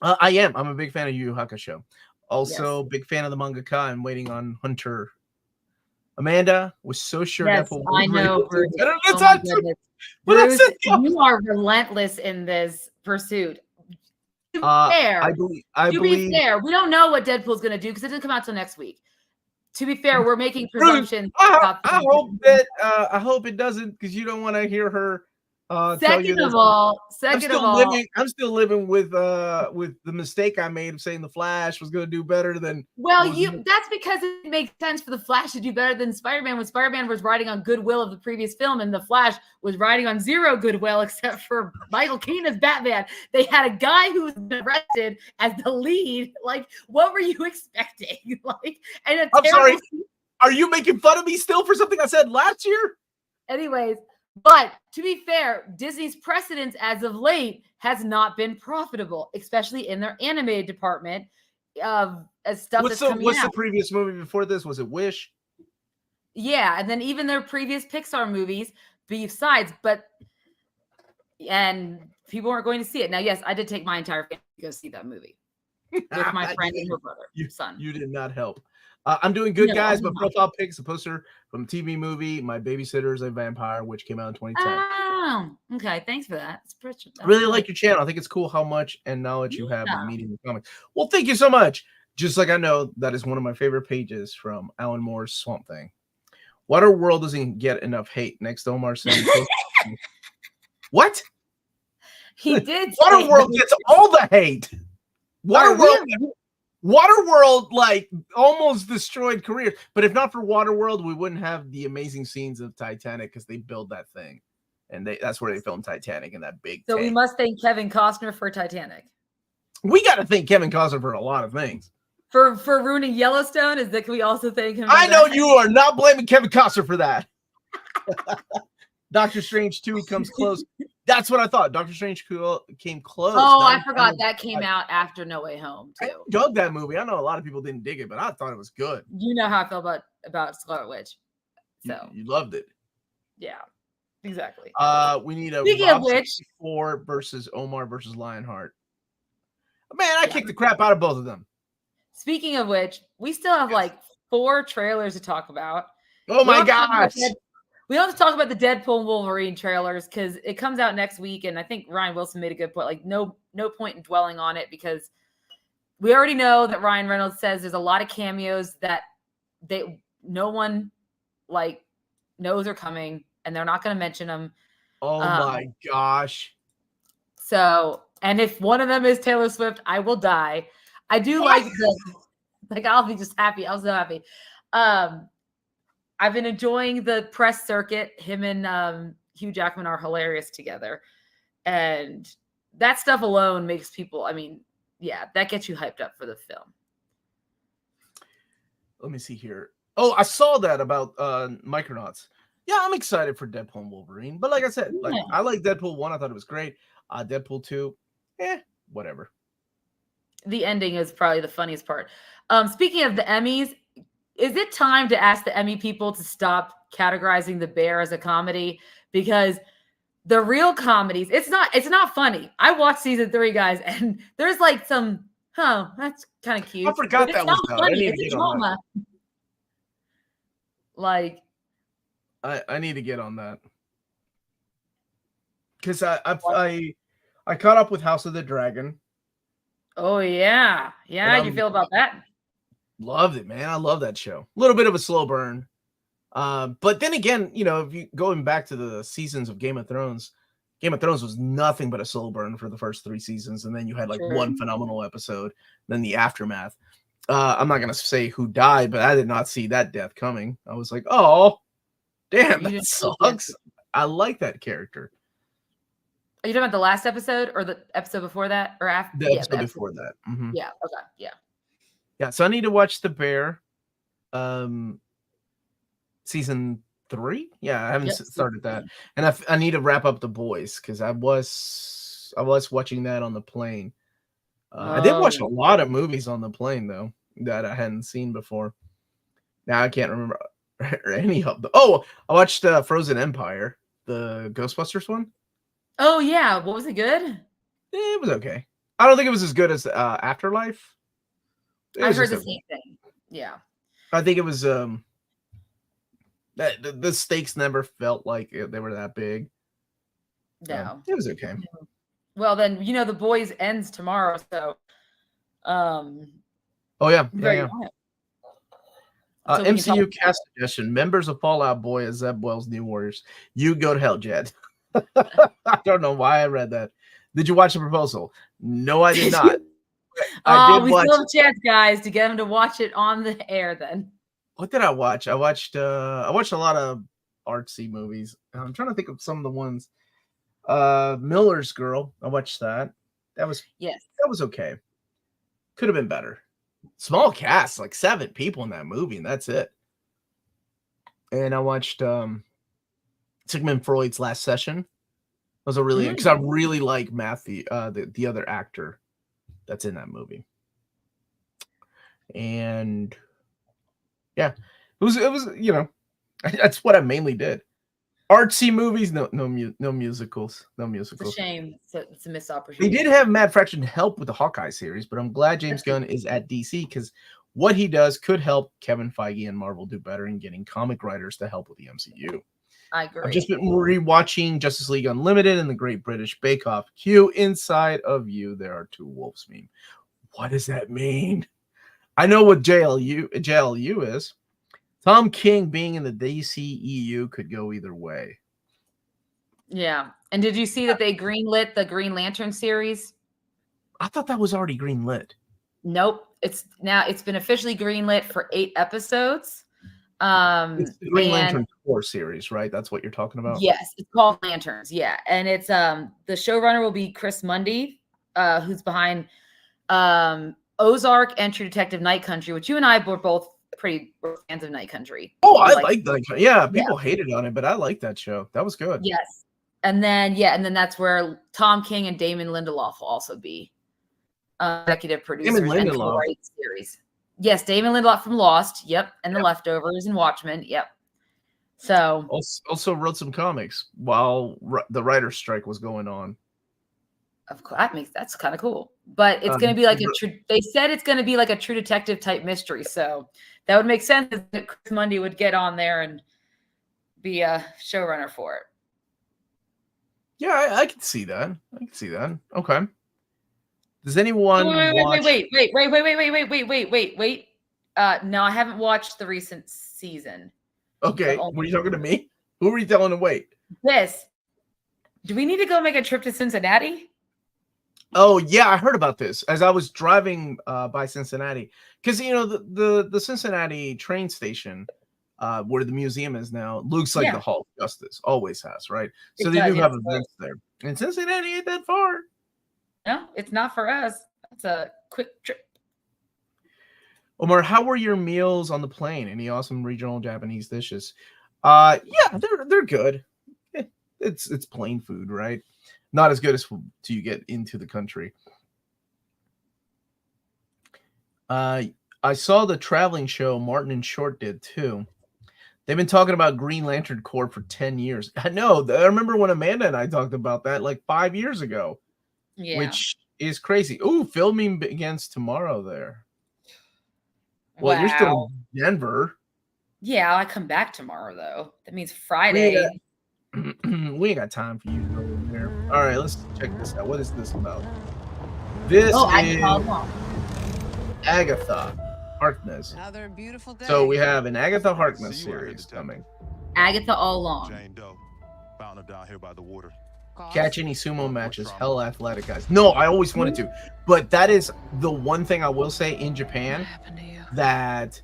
I am. I'm a big fan of Yu Yu Hakusho. Also, big fan of the mangaka. I'm waiting on Hunter. Amanda was so sure. Yes, I know. Bruce. Bruce, you are relentless in this pursuit. Fair. I believe. Be fair, we don't know what Deadpool's going to do because it didn't come out till next week. To be fair, we're making presumptions. I hope it doesn't, because you don't want to hear her. Second of all, I'm still living with the mistake I made of saying the Flash was going to do better than. Well, that's because it makes sense for the Flash to do better than Spider-Man when Spider-Man was riding on goodwill of the previous film, and the Flash was riding on zero goodwill except for Michael Keaton as Batman. They had a guy who was arrested as the lead. Like, what were you expecting? I'm sorry. Are you making fun of me still for something I said last year? Anyways. But to be fair, Disney's precedence as of late has not been profitable, especially in their animated department as stuff that's coming out. What's the previous movie before this? Was it Wish? Yeah, and then even their previous Pixar movies, besides, and people weren't going to see it. Now, yes, I did take my entire family to go see that movie with my friend and her brother, son. You did not help. I'm doing good, guys. My profile pic's a poster from a TV movie, My Babysitter is a Vampire, which came out in 2010. Oh, okay. Thanks for that. I really like your channel. I think it's cool how much and knowledge you have in media and comics. Well, thank you so much. Just like I know that is one of my favorite pages from Alan Moore's Swamp Thing. Waterworld doesn't get enough hate. Next, Omar saying, what? He did. Waterworld gets all the hate. Waterworld like almost destroyed careers, but if not for Waterworld, we wouldn't have the amazing scenes of Titanic, because they built that thing, and that's where they filmed Titanic in that big. So we must thank Kevin Costner for Titanic. We got to thank Kevin Costner for a lot of things. For ruining Yellowstone, can we also thank him? I know you are not blaming Kevin Costner for that. Doctor Strange 2 comes close. That's what I thought. Doctor Strange came close. Oh, I forgot that came out after No Way Home too. I dug that movie. I know a lot of people didn't dig it, but I thought it was good. You know how I felt about Scarlet Witch. So you loved it. Yeah, exactly. We need a Speaking of which, 64 versus Omar versus Lionheart. Man, I kicked the crap out of both of them. Speaking of which, we still have like 4 trailers to talk about. Oh my gosh. We don't have to talk about the Deadpool and Wolverine trailers because it comes out next week, and I think Ryan Wilson made a good point. Like, no point in dwelling on it because we already know that Ryan Reynolds says there's a lot of cameos that no one like knows are coming, and they're not going to mention them. Oh my gosh! So, and if one of them is Taylor Swift, I will die. I do like I'll be just happy. I was so happy. I've been enjoying the press circuit. Him and Hugh Jackman are hilarious together. And that stuff alone makes people, I mean, yeah, that gets you hyped up for the film. Let me see here. Oh, I saw that about Micronauts. Yeah, I'm excited for Deadpool and Wolverine. But like I said, like I like Deadpool 1. I thought it was great. Deadpool 2, whatever. The ending is probably the funniest part. Speaking of the Emmys, is it time to ask the Emmy people to stop categorizing The Bear as a comedy? Because the real comedies, it's not funny. I watched season 3, guys, and there's like some, that's kind of cute. I forgot that was out. Funny. It's a drama. Like, I need to get on that because I caught up with House of the Dragon. Oh yeah, how you feel about that? Loved it, man. I love that show. A little bit of a slow burn. But then again, you know, if you going back to the seasons of Game of Thrones was nothing but a slow burn for the first 3 seasons, and then you had like one phenomenal episode, then the aftermath. I'm not gonna say who died, but I did not see that death coming. I was like, oh, damn, that sucks. I like that character. Are you talking about the last episode or the episode before that or after? The episode before that. Mm-hmm. Yeah. Okay. Yeah. Yeah. So I need to watch The Bear. Season 3. Yeah, I haven't started that, and I need to wrap up The Boys because I was watching that on the plane. I did watch a lot of movies on the plane though that I hadn't seen before. Now I can't remember any of them. Oh, I watched Frozen Empire, the Ghostbusters one. Oh yeah, what was it good? It was okay. I don't think it was as good as Afterlife. I've heard the same thing. Yeah, I think it was the stakes never felt like they were that big. No, it was okay. Well, then The Boys ends tomorrow, so. Oh yeah. So MCU cast suggestion: members of Fallout Boy as Zeb Wells' New Warriors. You go to hell, Jed. I don't know why I read that. Did you watch the proposal? No, I did not. We still have a chance, guys, to get him to watch it on the air. Then what did I watch? I watched a lot of artsy movies. I'm trying to think of some of the ones. Miller's Girl. I watched that. That was okay. Could have been better. Small cast, like 7 people in that movie, and that's it. And I watched Sigmund Freud's Last Session. It was a really because I really like Matthew, the other actor that's in that movie. And yeah, it was that's what I mainly did. Artsy movies, no musicals. It's a shame. It's a missed opportunity. They did have Matt Fraction help with the Hawkeye series, but I'm glad James Gunn is at DC because what he does could help Kevin Feige and Marvel do better in getting comic writers to help with the MCU. I agree. I've just been rewatching Justice League Unlimited and the Great British Bake Off. Q, inside of you, there are 2 wolves meme. What does that mean? I know what JLU is. Tom King being in the DCEU could go either way. Yeah. And did you see that they greenlit the Green Lantern series? I thought that was already greenlit. Nope. It's been officially greenlit for 8 episodes. It's the Green Lantern 4 series, right? That's what you're talking about? Yes. It's called Lanterns. Yeah. And it's the showrunner will be Chris Mundy, who's behind Ozark and True Detective Night Country, which you and I were both were fans of Night Country. Oh, I like Night Country. Yeah, people hated on it, but I like that show. That was good. Yes. And then that's where Tom King and Damon Lindelof will also be executive producers and co-write series. Yes, Damon Lindelof from Lost. Yep. And The Leftovers and Watchmen. Yep. So also wrote some comics while the writer's strike was going on. Of course, that's kind of cool. But it's going to be like they said it's going to be like a True Detective type mystery. So that would make sense that Chris Mundy would get on there and be a showrunner for it. Yeah, I can see that. Okay. Does anyone wait. No, I haven't watched the recent season. Okay. Were you talking to me? Who were you telling to wait? Yes. Do we need to go make a trip to Cincinnati? Oh yeah, I heard about this as I was driving by Cincinnati because the Cincinnati train station where the museum is now. It looks like the Hall of Justice. Always has, right? So they do have events there. And Cincinnati ain't that far. No, it's not for us. It's a quick trip. Omar, how were your meals on the plane? Any awesome regional Japanese dishes? Yeah, they're good. It's plain food, right? Not as good as till you get into the country. I saw the traveling show Martin and Short did too. They've been talking about Green Lantern Corps for 10 years. I know. I remember when Amanda and I talked about that like 5 years ago, which is crazy. Ooh, filming begins tomorrow there. Well, you're still in Denver. Yeah, I come back tomorrow, though. That means Friday. We ain't got time for you to go in there. All right, let's check this out. What is this about? This is Agatha Harkness. Another beautiful day. So we have an Agatha Harkness series coming. Agatha All Along. Down here by the water. Catch any sumo matches, hell athletic guys. No, I always wanted to, but that is the one thing I will say in Japan, that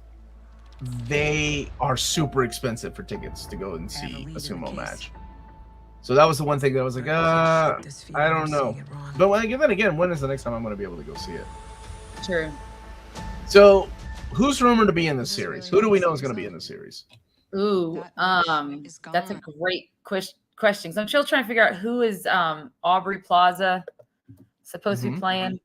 they are super expensive for tickets to go and see a sumo match. So that was the one thing that I was like, I don't know. But then again, when is the next time I'm going to be able to go see it? True. So who's rumored to be in this series? Who do we know is going to be in the series? Ooh, that's a great question. So I'm still trying to figure out who is Aubrey Plaza supposed to be playing.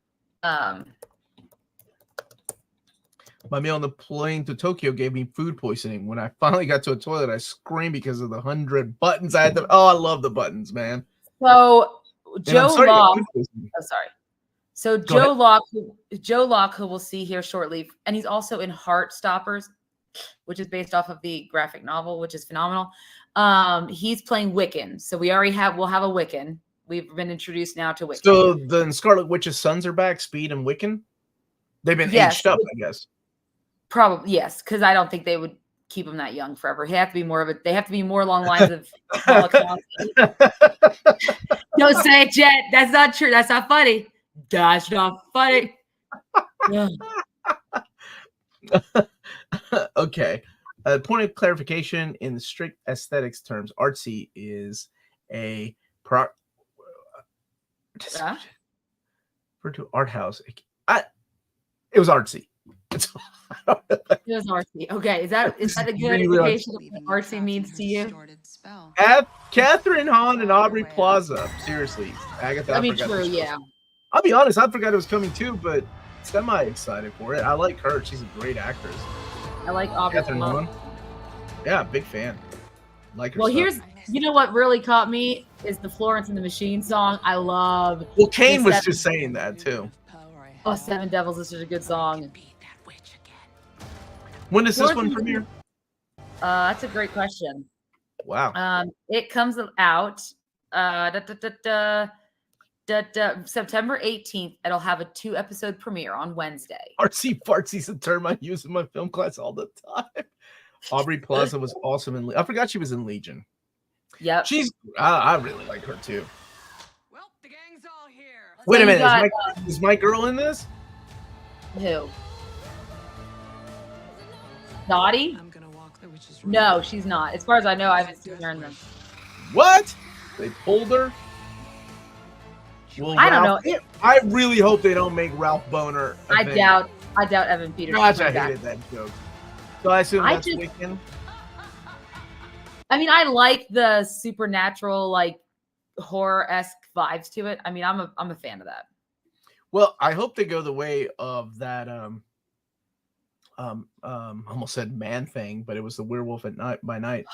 My meal on the plane to Tokyo gave me food poisoning. When I finally got to a toilet, I screamed because of the 100 buttons I had to. Oh, I love the buttons, man. So Joe Locke. So Joe Locke, who we'll see here shortly, and he's also in Heartstoppers, which is based off of the graphic novel, which is phenomenal. He's playing Wiccan, so we'll have a Wiccan. We've been introduced now to Wiccan. So the Scarlet Witch's sons are back, Speed and Wiccan. They've been aged up, I guess. Probably yes, because I don't think they would keep him that young forever. They have to be more along lines of Holocaust. Don't say it, Jet. That's not true. That's not funny. That's not funny. Okay. Point of clarification: in the strict aesthetics terms, artsy is a refer to art house. It was artsy. It was artsy. Okay, is that a good indication of what artsy means to you? Catherine Hahn and Aubrey Plaza. Seriously, Agatha. I mean, true. Yeah. I'll be honest. I forgot it was coming too, but semi excited for it. I like her. She's a great actress. I like Aubrey Plaza. Yeah, big fan. Like her. Well, stuff. you know what really caught me is the Florence and the Machine song. I love. Well, Kane was just saying that too. Oh, Seven Devils is such a good song. When does this one premiere? That's a great question. Wow. It comes out September 18th. It'll have a 2-episode premiere on Wednesday. Artsy fartsy's a term I use in my film class all the time. Aubrey Plaza was awesome in. I forgot she was in Legion. Yep. I really like her too. Well, the gang's all here. Wait a minute. Is my girl in this? Who? Dottie? I'm gonna walk the witch's room. No, she's not. As far as I know, I haven't seen her in them. What? They pulled her? Well, I don't know. I really hope they don't make Ralph Boner. I doubt Evan Peters. Gosh, I hated that joke. So I assume that's Wiccan. I mean, I like the supernatural, like horror-esque vibes to it. I mean, I'm a fan of that. Well, I hope they go the way of that. Almost said Man Thing, but it was the Werewolf at Night by Night.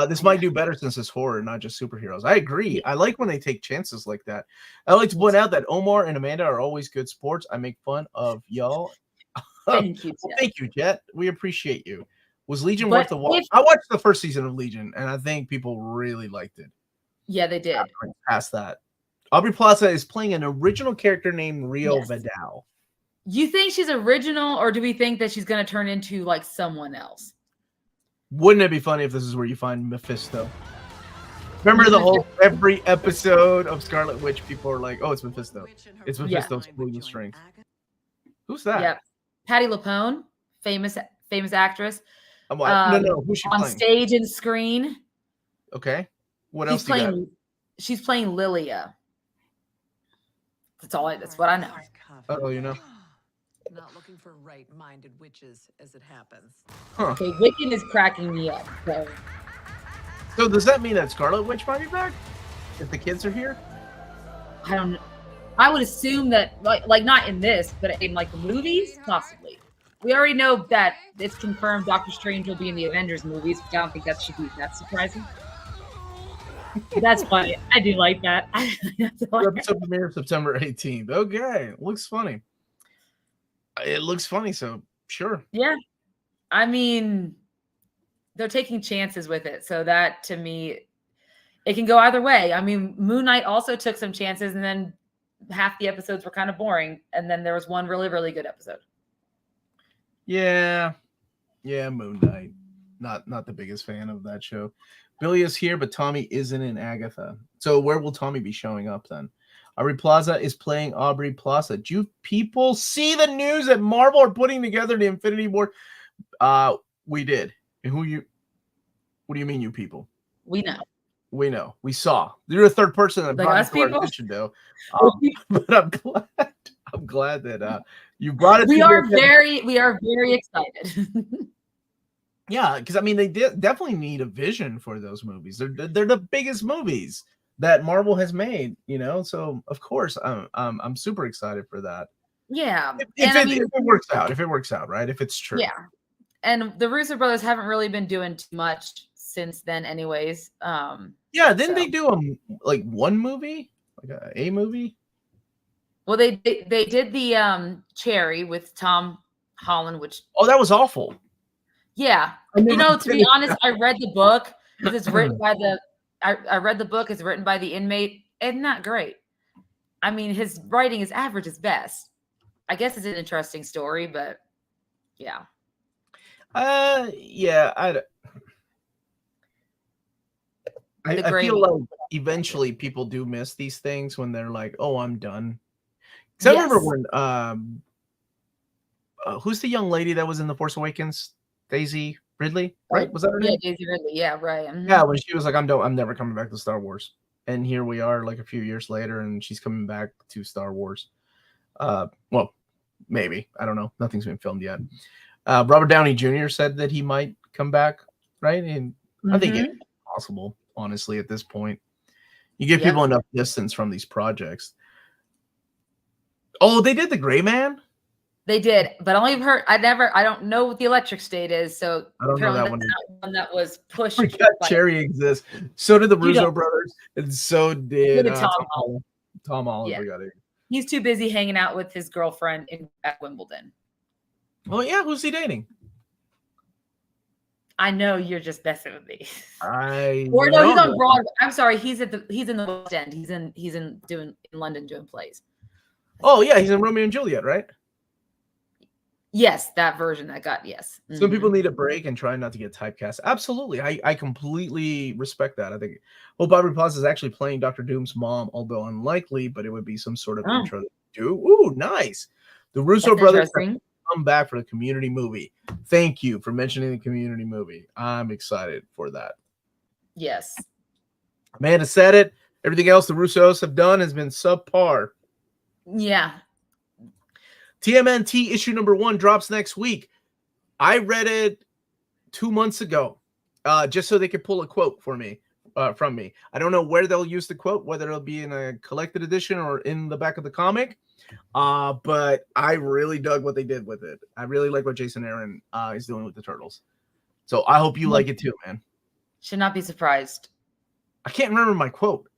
This might do better since it's horror, not just superheroes. I agree. I like when they take chances like that. I like to point out that Omar and Amanda are always good sports. I make fun of y'all. Thank you, Jet. Thank you, Jet. We appreciate you. Was Legion worth the watch? I watched the first season of Legion, and I think people really liked it. Yeah, they did. Past that, Aubrey Plaza is playing an original character named Rio Vidal. You think she's original, or do we think that she's going to turn into like someone else? Wouldn't it be funny if this is where you find Mephisto? Remember every episode of Scarlet Witch, people are like, "Oh, it's Mephisto. It's Mephisto's pulling the strings." Who's that? Yep, Patti LuPone, famous actress. I'm like, no. Who's she on playing? stage and screen. Okay. What else you got? She's playing Lilia. That's what I know. Oh, you know. Not looking for right-minded witches as it happens. Huh. Okay, Wiccan is cracking me up. So does that mean that Scarlet Witch might be back? If the kids are here? I don't know. I would assume that, like not in this, but in like the movies, possibly. We already know that it's confirmed Doctor Strange will be in the Avengers movies, but I don't think that should be that surprising. That's funny. I do like that. Episode premiere September 18th. Okay. Looks funny. It looks funny, so sure. Yeah. I mean, they're taking chances with it. So that, to me, it can go either way. I mean, Moon Knight also took some chances, and then half the episodes were kind of boring. And then there was one really, really good episode. Yeah. Yeah, Moon Knight. Not the biggest fan of that show. Billy is here, but Tommy isn't in Agatha. So where will Tommy be showing up then? Aubrey Plaza is playing Aubrey Plaza. Do you people see the news that Marvel are putting together the Infinity War? We did. And what do you mean, you people? We know. We know. We saw. You're a third person that brought it to our attention, though. But I'm glad that you brought it. We are very excited. Yeah, because I mean, they definitely need a vision for those movies. They're the biggest movies that Marvel has made, you know. So of course, I'm super excited for that. Yeah, if it works out, right? If it's true. Yeah, and the Russo brothers haven't really been doing too much since then, anyways. Yeah, didn't they do one movie, like a movie? Well, they did the Cherry with Tom Holland, which that was awful. Yeah, to be honest, I read the book because it's written by I read the book. It's written by the inmate, and not great. I mean, his writing is average at best. I guess it's an interesting story, but yeah. Yeah, I feel like eventually people do miss these things when they're like, "Oh, I'm done." Because I remember when who's the young lady that was in The Force Awakens? Daisy Ridley, right? Was that her name? Yeah, Daisy Ridley. Yeah, right. Mm-hmm. Yeah, when she was like, I'm never coming back to Star Wars. And here we are like a few years later, and she's coming back to Star Wars. Well, maybe. I don't know. Nothing's been filmed yet. Robert Downey Jr. said that he might come back, right? And I think it's possible, honestly, at this point. You give people enough distance from these projects. Oh, they did The Gray Man? They did, but only heard. I don't know what the Electric State is, so I don't know that one. That was pushed. I forgot Cherry exists. So did the Russo brothers, and so did Tom Holland. Tom Holland. Yeah. He's too busy hanging out with his girlfriend at Wimbledon. Well, yeah. Who's he dating? I know you're just messing with me. He's on Broadway. I'm sorry. He's in the West End. He's in London doing plays. Oh yeah, he's in Romeo and Juliet, right? Yes, that version that got Some people need a break and try not to get typecast. Absolutely. I completely respect that. I think Aubrey Plaza is actually playing Dr. Doom's mom, although unlikely, but it would be some sort of intro to do. Ooh, nice. The Russo brothers come back for the Community movie. Thank you for mentioning the Community movie. I'm excited for that. Yes. Amanda said it. Everything else the Russos have done has been subpar. Yeah. TMNT issue number 1 drops next week. I read it 2 months ago, just so they could pull a quote for me, from me. I don't know where they'll use the quote, whether it'll be in a collected edition or in the back of the comic. But I really dug what they did with it. I really like what Jason Aaron is doing with the Turtles. So I hope you like it too, man. Should not be surprised. I can't remember my quote.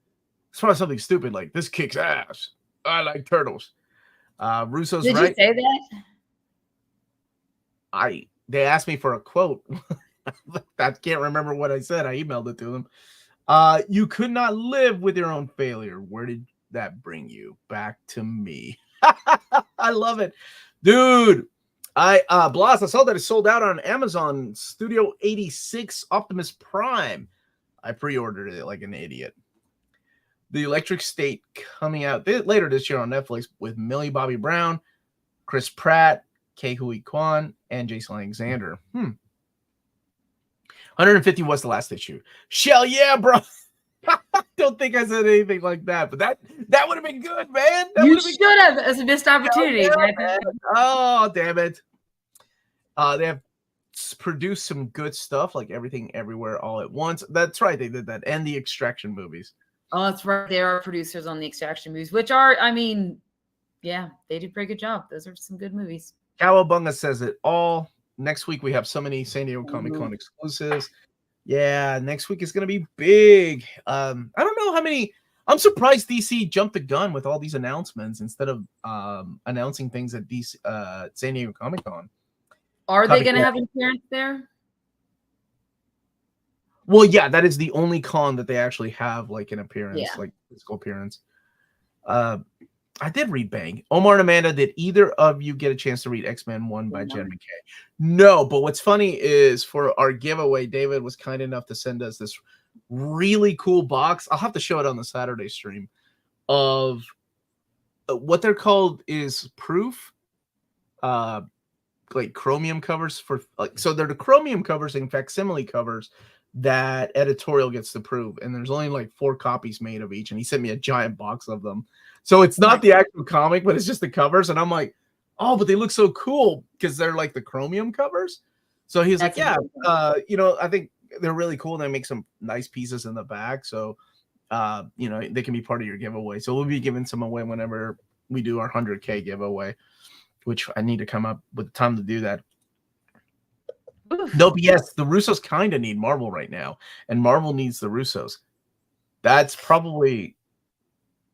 It's probably something stupid like, "This kicks ass. I like turtles." Russo's Did right. you say that? They asked me for a quote. I can't remember what I said. I emailed it to them. You could not live with your own failure. Where did that bring you? Back to me. I love it. Dude. Blas, I saw that it sold out on Amazon Studio 86 Optimus Prime. I pre-ordered it like an idiot. The Electric State coming out later this year on Netflix with Millie Bobby Brown, Chris Pratt, Ke Huy Quan, and Jason Alexander. 150 was the last issue. Shell, yeah, bro. I don't think I said anything like that, but that would have been good, man. That You should have. It's a missed opportunity. Yeah, oh, damn it. They have produced some good stuff, like Everything Everywhere All at Once. That's right, they did that, and the Extraction movies. Oh, that's right. There are producers on the Extraction movies, which are, I mean, yeah, they do a pretty good job. Those are some good movies. Cowabunga says it all. Next week we have so many San Diego Comic-Con exclusives. Yeah, next week is going to be big. I don't know how many. I'm surprised DC jumped the gun with all these announcements instead of announcing things at DC, San Diego Comic-Con. Are they going to have an appearance there? Well, yeah, that is the only con that they actually have like an appearance, like physical appearance. I did read Bang. Omar and Amanda, did either of you get a chance to read X-Men 1 by Jen McKay? No, but what's funny is for our giveaway, David was kind enough to send us this really cool box. I'll have to show it on the Saturday stream of what they're called is proof, like chromium covers for like, so they're the chromium covers and facsimile covers that editorial gets to prove, and there's only like 4 copies made of each, and he sent me a giant box of them. So it's not the actual comic, but it's just the covers, and I'm like, oh, but they look so cool because they're like the chromium covers. So he's like, yeah, you know, I think they're really cool, and they make some nice pieces in the back, so you know, they can be part of your giveaway. So we'll be giving some away whenever we do our 100K giveaway, which I need to come up with time to do that. No, but yes, the Russos kind of need Marvel right now, and Marvel needs the Russos. That's probably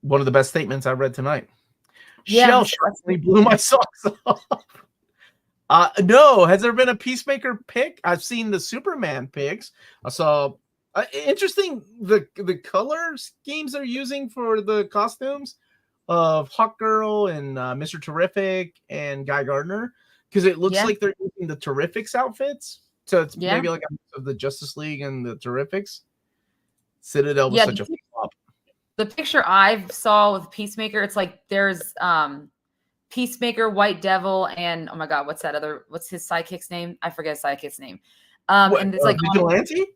one of the best statements I read tonight. Yeah, Shell shockingly blew my socks off. No, has there been a Peacemaker pick? I've seen the Superman picks. I saw interesting the color schemes they're using for the costumes of Hawkgirl and Mr. Terrific and Guy Gardner, because it looks like they're using the Terrifics outfits. So it's maybe like a mix of the Justice League and the Terrifics. Citadel was such a flop. The picture I saw with Peacemaker, it's like there's Peacemaker, White Devil, and oh my god, what's his sidekick's name? I forget his sidekick's name. And it's like Vigilante?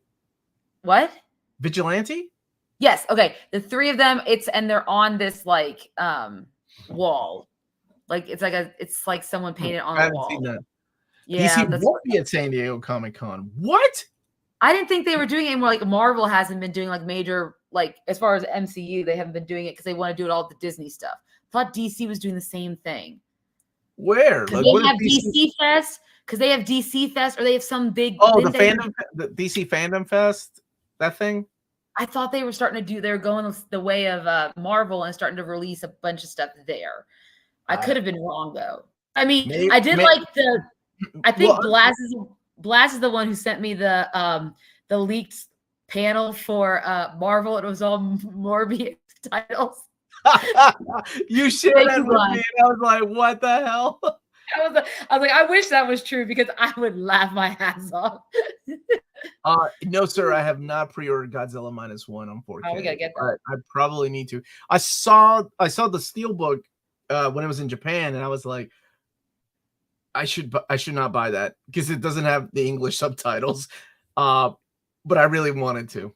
What? Vigilante? Yes, okay. The 3 of them, and they're on this like wall. Like it's like someone painted on the wall. Seen that. Yeah, DC won't be at San Diego Comic-Con. What? I didn't think they were doing it anymore. Like Marvel hasn't been doing like major, like as far as MCU, they haven't been doing it because they want to do it all the Disney stuff. I thought DC was doing the same thing. Where? Like, they have DC Fest because they have DC Fest, or they have some big. Oh, the DC Fandom Fest, that thing. I thought they were starting to do. They were going the way of Marvel and starting to release a bunch of stuff there. I could have been wrong though. I mean, I did like the. I think Blaz is the one who sent me the leaked panel for Marvel. It was all Morbius titles. You shared that with me, and I was like, "What the hell?" I was like, I wish that was true because I would laugh my ass off. No, sir, I have not pre-ordered Godzilla -1 on 4K. Oh, we gotta get that. I probably need to. I saw the Steelbook when it was in Japan, and I was like, I should not buy that because it doesn't have the English subtitles. But I really wanted to.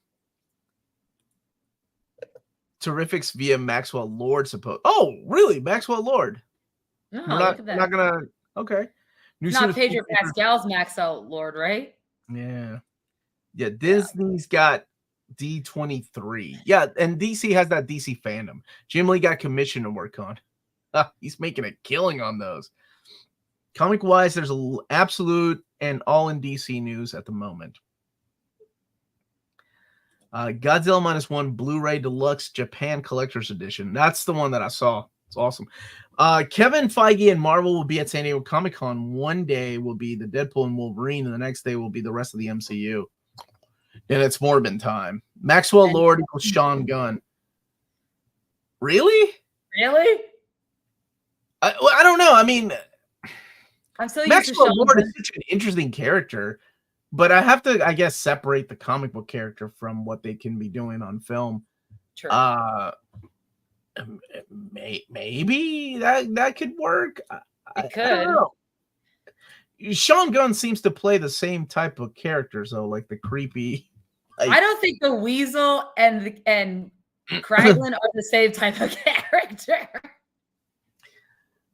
Terrifics via Maxwell Lord, suppose. Oh, really? Maxwell Lord. No, look at that. Not gonna. Okay. Not Pedro Pascal's Maxwell Lord, right? Yeah. Yeah. Disney's got D23. Yeah, and DC has that DC Fandom. Jim Lee got commission to work on. He's making a killing on those. Comic wise, there's an absolute and all in DC news at the moment. Godzilla -1 Blu-ray Deluxe Japan Collector's Edition. That's the one that I saw. It's awesome. Kevin Feige and Marvel will be at San Diego Comic-Con. One day will be the Deadpool and Wolverine, and the next day will be the rest of the MCU. And it's Morbin time. Maxwell Lord equals Sean Gunn. Really? Really? I don't know. I mean, I'm so used Maxwell to Lord is such an interesting character, but I have to, I guess, separate the comic book character from what they can be doing on film. True. Maybe that could work. It could. I don't know. Sean Gunn seems to play the same type of characters, though, like the creepy. Like, I don't think the Weasel and Kraglin are the same type of character.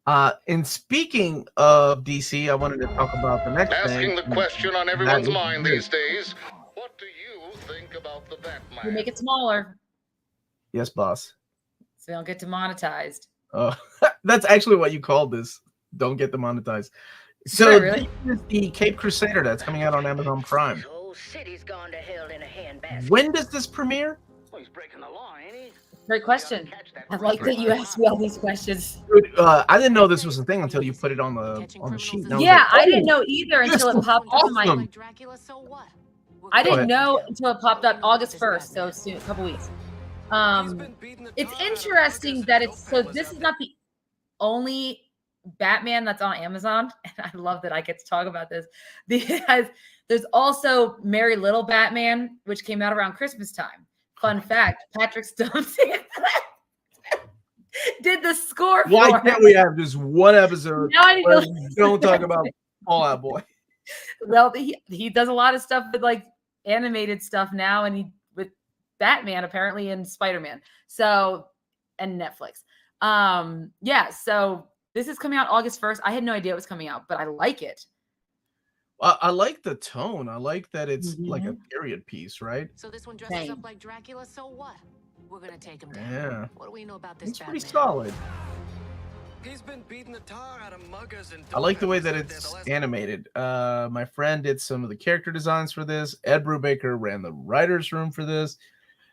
And speaking of DC, I wanted to talk about the next Asking thing. the question on everyone's That is mind great. these days. What do you think about the Batman? We make it smaller Yes, boss. so we don't get demonetized. Oh, that's actually what you called this. Don't get demonetized. So Wait, really? this is the Cape Crusader that's coming out on Amazon Prime. Whole city's gone to hell in a handbasket. When does this premiere? Well, he's breaking the law, ain't he? Great question. I like that you asked me all these questions. Dude, I didn't know this was a thing until you put it on the sheet. And I was Yeah, like, I oh, didn't know either until this it popped up in my. awesome. Dracula, so what? I Go didn't ahead. know until it popped up August 1st, so soon, a couple weeks. It's interesting that this is not the only Batman that's on Amazon, and I love that I get to talk about this because there's also Merry Little Batman, which came out around Christmas time. Fun fact: Patrick Stump did the score. Why for can't it. we have just one episode Now I need where to we don't talk about Fallout Boy? Well, he does a lot of stuff with like animated stuff now, and he with Batman apparently and Spider-Man. So and Netflix. Yeah. So this is coming out August 1st. I had no idea it was coming out, but I like it. I like the tone. I like that it's like a period piece, right? So this one dresses Same. up like Dracula, so what? We're gonna take him down. Yeah. What do we know about this It's pretty Batman? solid. He's been beating the tar out of muggers and I like the way that it's animated. My friend did some of the character designs for this. Ed Brubaker ran the writer's room for this.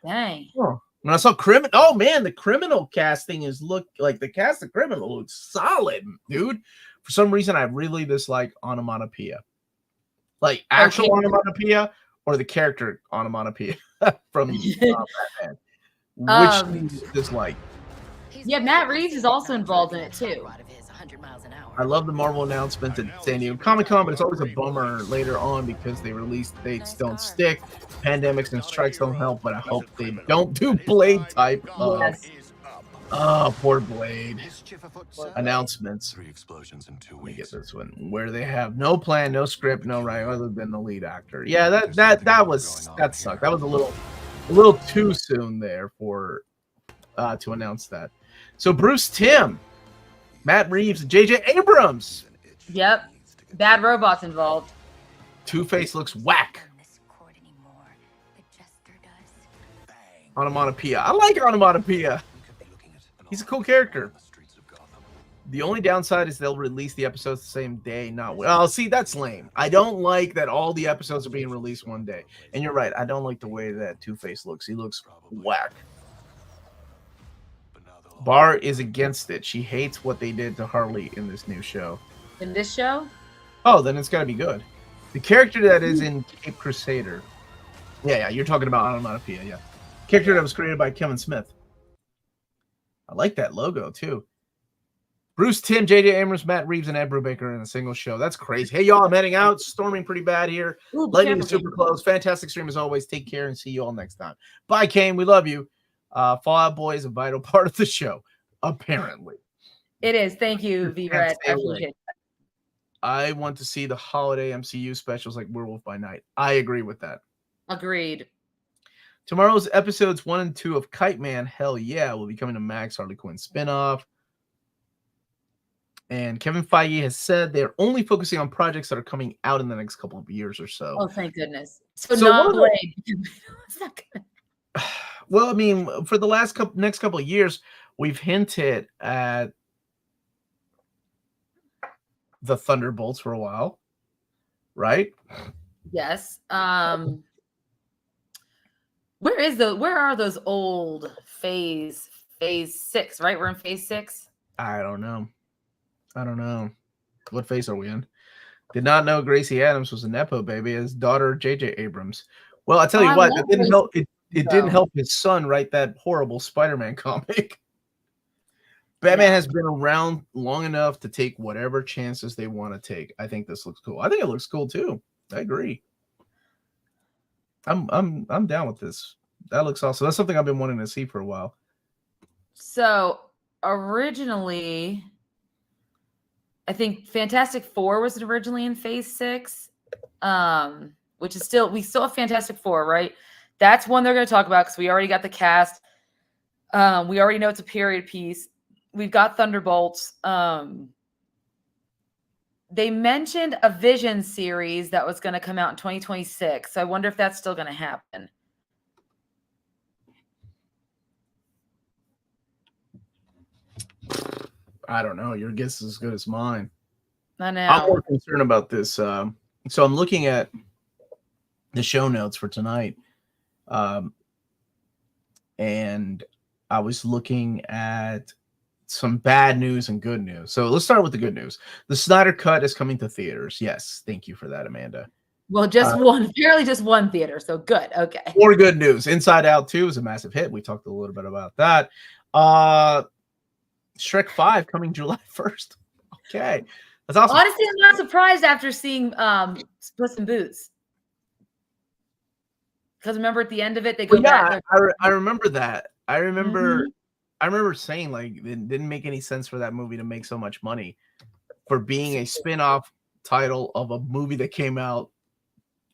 Dang. Oh, when I saw Criminal, oh man, the Criminal casting is the cast of Criminal looks solid, dude. For some reason, I really dislike onomatopoeia, like actual onomatopoeia or the character onomatopoeia from Batman, which I dislike. Yeah, Matt Reeves is also involved in it too. I love the Marvel announcement at San Diego Comic-Con, but it's always a bummer later on because they release dates don't stick, pandemics and strikes don't help, but I hope they don't do Blade type of poor Blade announcements. 3 explosions in 2 Let me get weeks. this one where they have no plan, no script, no right other than the lead actor. Yeah, that sucked. That was a little too soon there for to announce that. So Bruce Timm, Matt Reeves, and J.J. Abrams. Yep. Bad robots involved. Two-Face looks whack. Onomatopoeia. I like onomatopoeia. He's a cool character. The only downside is they'll release the episodes the same day. Well, see, that's lame. I don't like that all the episodes are being released one day. And you're right. I don't like the way that Two-Face looks. He looks whack. Barr is against it. She hates what they did to Harley in this new show. In this show? Oh, then it's got to be good. The character that is in Cape Crusader. Yeah, you're talking about onomatopoeia, yeah. Character that was created by Kevin Smith. I like that logo, too. Bruce Timm, J.J. Abrams, Matt Reeves, and Ed Brubaker in a single show. That's crazy. Hey, y'all, I'm heading out. Storming pretty bad here. Ooh, Lightning is super close. Fantastic stream as always. Take care and see you all next time. Bye, Kane. We love you. Fallout Boy is a vital part of the show, apparently. It is. Thank you, V-Red. I appreciate it. I want to see the holiday MCU specials like Werewolf by Night. I agree with that. Agreed. Tomorrow's episodes 1 and 2 of Kite Man, hell yeah, will be coming to Max Harley Quinn spinoff. And Kevin Feige has said they're only focusing on projects that are coming out in the next couple of years or so. Oh, thank goodness. So So not Blade. It's not good. Well, I mean, for the next couple of years, we've hinted at the Thunderbolts for a while, right? Yes. Where are those old phase 6, right? We're in phase 6. I don't know. What phase are we in? Did not know Gracie Adams was a Nepo baby, his daughter J.J. Abrams. Well, I tell you what, that didn't help. It didn't help his son write that horrible Spider-Man comic. Batman has been around long enough to take whatever chances they want to take. I think this looks cool. I think it looks cool too. I agree. I'm down with this. That looks awesome. That's something I've been wanting to see for a while. So originally, I think Fantastic Four was originally in Phase 6, which is we still have Fantastic Four, right? That's one they're going to talk about because we already got the cast. We already know it's a period piece. We've got Thunderbolts. They mentioned a Vision series that was going to come out in 2026. So I wonder if that's still going to happen. I don't know. Your guess is as good as mine. I know. I'm more concerned about this. So I'm looking at the show notes for tonight. And I was looking at some bad news and good news. So let's start with the good news. The Snyder Cut is coming to theaters. Yes. Thank you for that, Amanda. Well, just one, apparently just one theater. So good. Okay. More good news. Inside Out 2 is a massive hit. We talked a little bit about that. Shrek 5 coming July 1st. Okay. That's awesome. Honestly, I'm not surprised after seeing Puss in Boots. Because remember at the end of it, they go back. I remember that. I remember saying like it didn't make any sense for that movie to make so much money for being a spin-off title of a movie that came out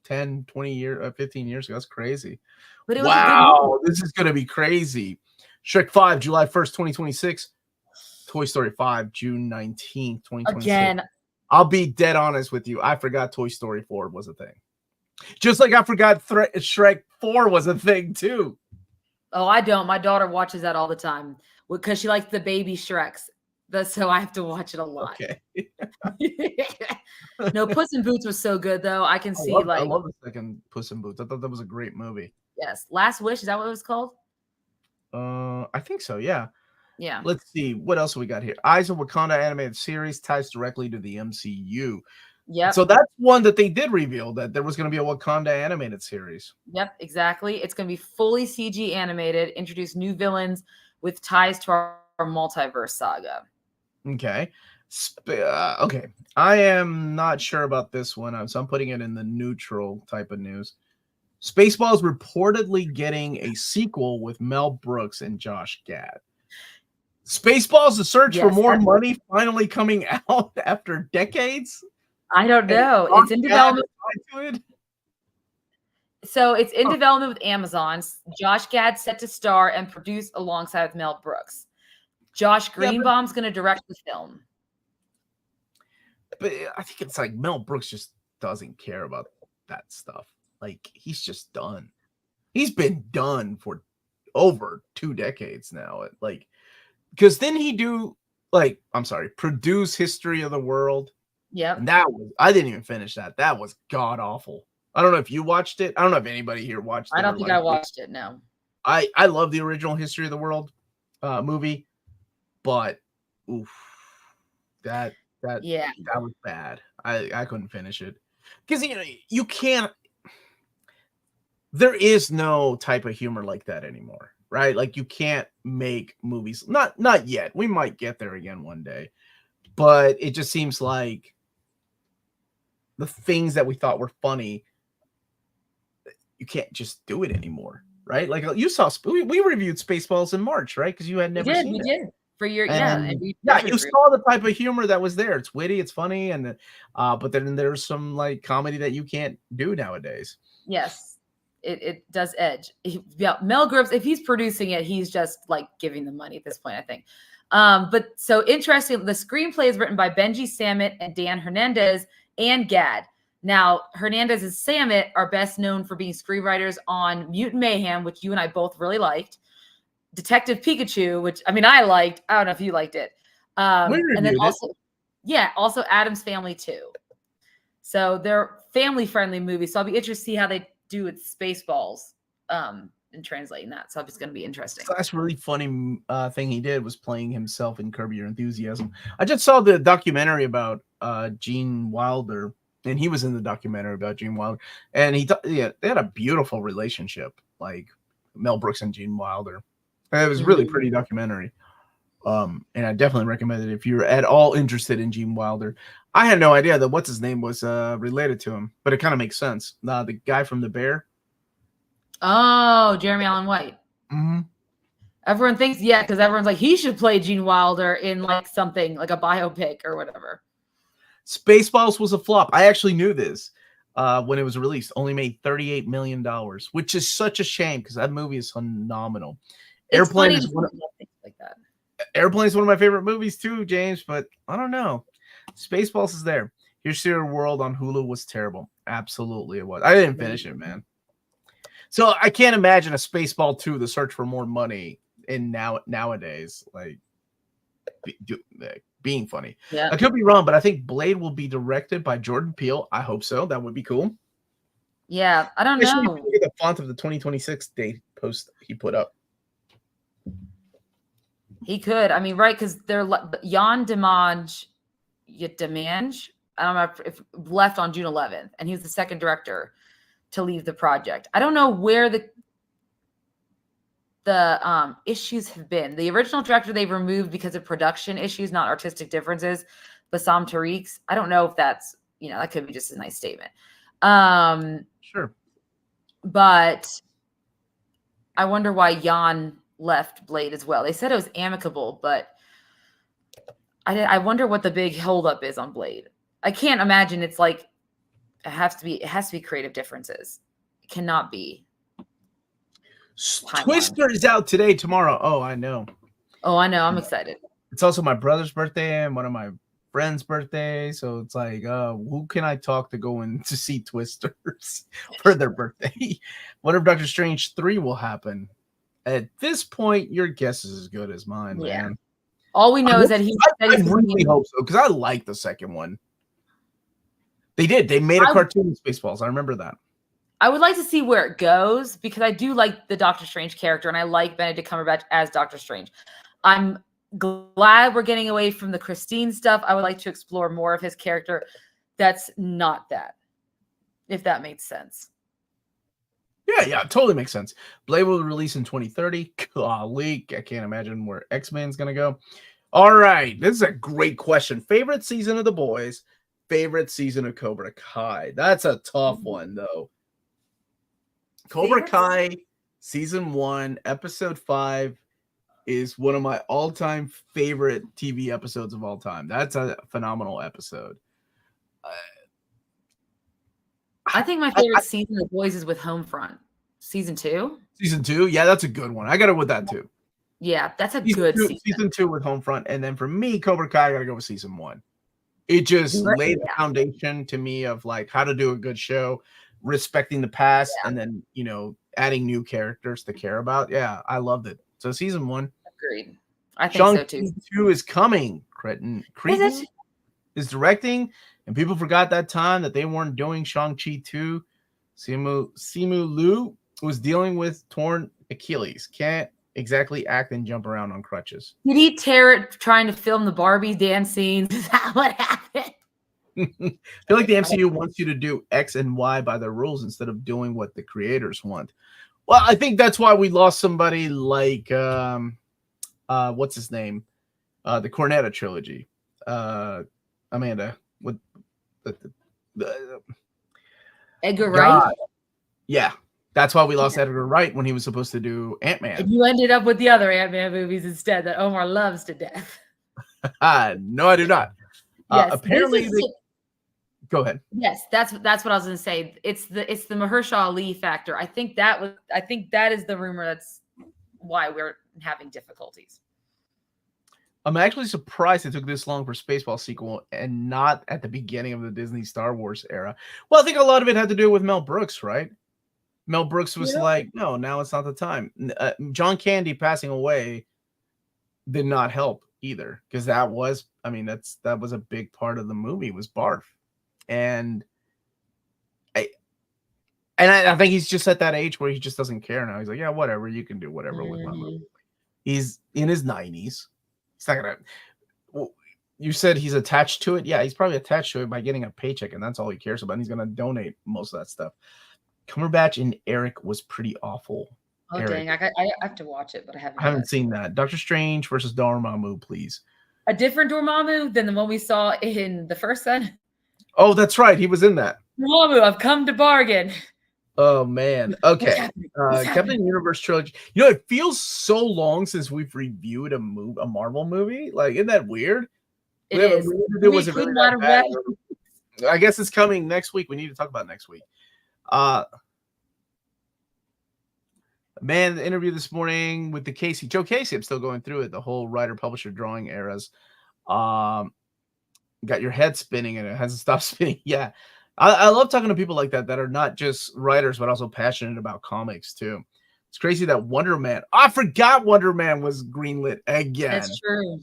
10, 20 years, 15 years ago. That's crazy. But it was wow, this is going to be crazy. Shrek 5, July 1st, 2026. Toy Story 5, June 19th, 2026. Again, I'll be dead honest with you. I forgot Toy Story 4 was a thing. Just like I forgot Shrek 4 was a thing too. Oh, I don't. My daughter watches that all the time because she likes the baby Shreks. So I have to watch it a lot. Okay. No, Puss in Boots was so good though. I can see I love the second Puss in Boots. I thought that was a great movie. Yes. Last Wish, is that what it was called? I think so, yeah. Yeah. Let's see. What else we got here? Eyes of Wakanda animated series ties directly to the MCU. Yep. So that's one that they did reveal that there was going to be a Wakanda animated series. Yep, exactly. It's going to be fully CG animated, introduce new villains with ties to our multiverse saga. Okay. Okay. I am not sure about this one, so I'm putting it in the neutral type of news. Spaceballs reportedly getting a sequel with Mel Brooks and Josh Gad. Spaceballs: The Search for More Money finally coming out after decades? I don't know. It's in development. So it's in development with Amazon. Josh Gad set to star and produce alongside with Mel Brooks. Josh Greenbaum's going to direct the film. But I think it's like Mel Brooks just doesn't care about that stuff. Like, he's just done. He's been done for over 2 decades now. Like, because then he produce History of the World. Yeah. And I didn't even finish that. That was god awful. I don't know if you watched it. I don't know if anybody here watched it. I don't think I watched it. No. I love the original History of the World movie, but oof, that was bad. I couldn't finish it because you can't. There is no type of humor like that anymore, right? Like you can't make movies. Not yet. We might get there again one day, but it just seems like the things that we thought were funny, you can't just do it anymore, right? Like you saw, we reviewed Spaceballs in March, right? Because you had never seen it. We did for your you saw the type of humor that was there. It's witty, it's funny, and but then there's some like comedy that you can't do nowadays. Yes, it does edge. Mel Brooks, if he's producing it, he's just like giving the money at this point, I think. But so interesting, the screenplay is written by Benji Samit and Dan Hernandez and Gad. Now, Hernandez and Samit are best known for being screenwriters on Mutant Mayhem, which you and I both really liked. Detective Pikachu, which I liked. I don't know if you liked it. And then also Addams Family too. So they're family-friendly movies. So I'll be interested to see how they do with Spaceballs and translating that. So it's going to be interesting. So that's really funny thing he did was playing himself in Curb Your Enthusiasm. I just saw the documentary about Gene Wilder, and he was in the documentary about Gene Wilder, and they had a beautiful relationship, like Mel Brooks and Gene Wilder. And it was really pretty documentary. And I definitely recommend it if you're at all interested in Gene Wilder. I had no idea that what's his name was related to him, but it kind of makes sense. The guy from The Bear. Oh, Jeremy Allen White. Mm-hmm. Everyone thinks, because everyone's like, he should play Gene Wilder in like something like a biopic or whatever. Spaceballs was a flop. I actually knew this when it was released. Only made $38 million, which is such a shame because that movie is phenomenal. Airplane is one of, like that. Airplane is one of my favorite movies too, James. But I don't know. Spaceballs is there. Here's Your World on Hulu was terrible. Absolutely, it was. I didn't finish it, man. So I can't imagine a Spaceball 2, The Search for More Money, in nowadays, like being funny. Yeah. I could be wrong, but I think Blade will be directed by Jordan Peele. I hope so. That would be cool. Yeah, I don't know. Look at the font of the 2026 date post he put up. He could. I mean, right? Because they're Jan Demange. I don't know if left on June 11th, and he was the second director to leave the project. I don't know where the issues have been. The original director they've removed because of production issues, not artistic differences. Bassam Tariq's. I don't know if that's, that could be just a nice statement. Sure. But I wonder why Jan left Blade as well. They said it was amicable, but I wonder what the big holdup is on Blade. I can't imagine it's like it has to be creative differences. It cannot be. Twister is out today, tomorrow. Oh, I know. I'm excited. It's also my brother's birthday and one of my friend's birthday. So it's like, who can I talk to go in to see Twisters for their birthday? Wonder if Doctor Strange 3 will happen. At this point, your guess is as good as mine, man. All we know is that I really hope so, because I like the second one. They did. They made a cartoon of Spaceballs. I remember that. I would like to see where it goes because I do like the Doctor Strange character and I like Benedict Cumberbatch as Doctor Strange. I'm glad we're getting away from the Christine stuff. I would like to explore more of his character that's not that, if that makes sense. Yeah, it totally makes sense. Blade will release in 2030. Golly, I can't imagine where X-Men's going to go. All right, this is a great question. Favorite season of The Boys, favorite season of Cobra Kai. That's a tough one, though. Cobra Kai season 1, episode 5 is one of my all-time favorite TV episodes of all time. That's a phenomenal episode. I think my favorite season of The Boys is with Homefront. Season 2? Season 2? Yeah, that's a good one. I got it with that too. Yeah, that's a good season. Season 2 with Homefront. And then for me, Cobra Kai, I got to go with season 1. It just laid the foundation to me of like how to do a good show, respecting the past, and then, adding new characters to care about. Yeah, I loved it. So season 1. Agreed. I think so too. 2 is coming. Cretan is directing, and people forgot that time that they weren't doing Shang-Chi 2. Simu Liu was dealing with torn Achilles. Can't exactly act and jump around on crutches. Did he tear it trying to film the Barbie dance scenes? Is that what happened? I feel like the MCU wants you to do X and Y by their rules instead of doing what the creators want. Well, I think that's why we lost somebody like what's his name? The Cornetto trilogy. Amanda, what the Edgar Wright? Yeah. That's why we lost Edgar Wright when he was supposed to do Ant-Man. And you ended up with the other Ant-Man movies instead that Omar loves to death. No, I do not. Yes, apparently, go ahead. Yes, that's what I was going to say. It's the Mahershala Ali factor. I think that is the rumor. That's why we're having difficulties. I'm actually surprised it took this long for Spaceball sequel and not at the beginning of the Disney Star Wars era. Well, I think a lot of it had to do with Mel Brooks, right? Mel Brooks was like, no, now it's not the time. John Candy passing away did not help either, because that was a big part of the movie was Barf. And I think he's just at that age where he just doesn't care now. He's like, yeah, whatever, you can do whatever with my movie. He's in his 90s. He's not gonna. Well, you said he's attached to it. Yeah, he's probably attached to it by getting a paycheck, and that's all he cares about. And he's gonna donate most of that stuff. Cumberbatch and Eric was pretty awful. Oh, Eric. dang. I have to watch it, but I haven't seen that. Doctor Strange versus Dormammu, please. A different Dormammu than the one we saw in the first one? Oh, that's right. He was in that. Dormammu, I've come to bargain. Oh, man. Okay. Captain Universe trilogy. It feels so long since we've reviewed a Marvel movie. Like, isn't that weird? It is. Was it really that bad? I guess it's coming next week. We need to talk about next week. Man, the interview this morning with Joe Casey. I'm still going through it. The whole writer, publisher, drawing eras. Got your head spinning and it hasn't stopped spinning. Yeah. I love talking to people like that are not just writers, but also passionate about comics too. It's crazy that Wonder Man. I forgot Wonder Man was greenlit again. That's true.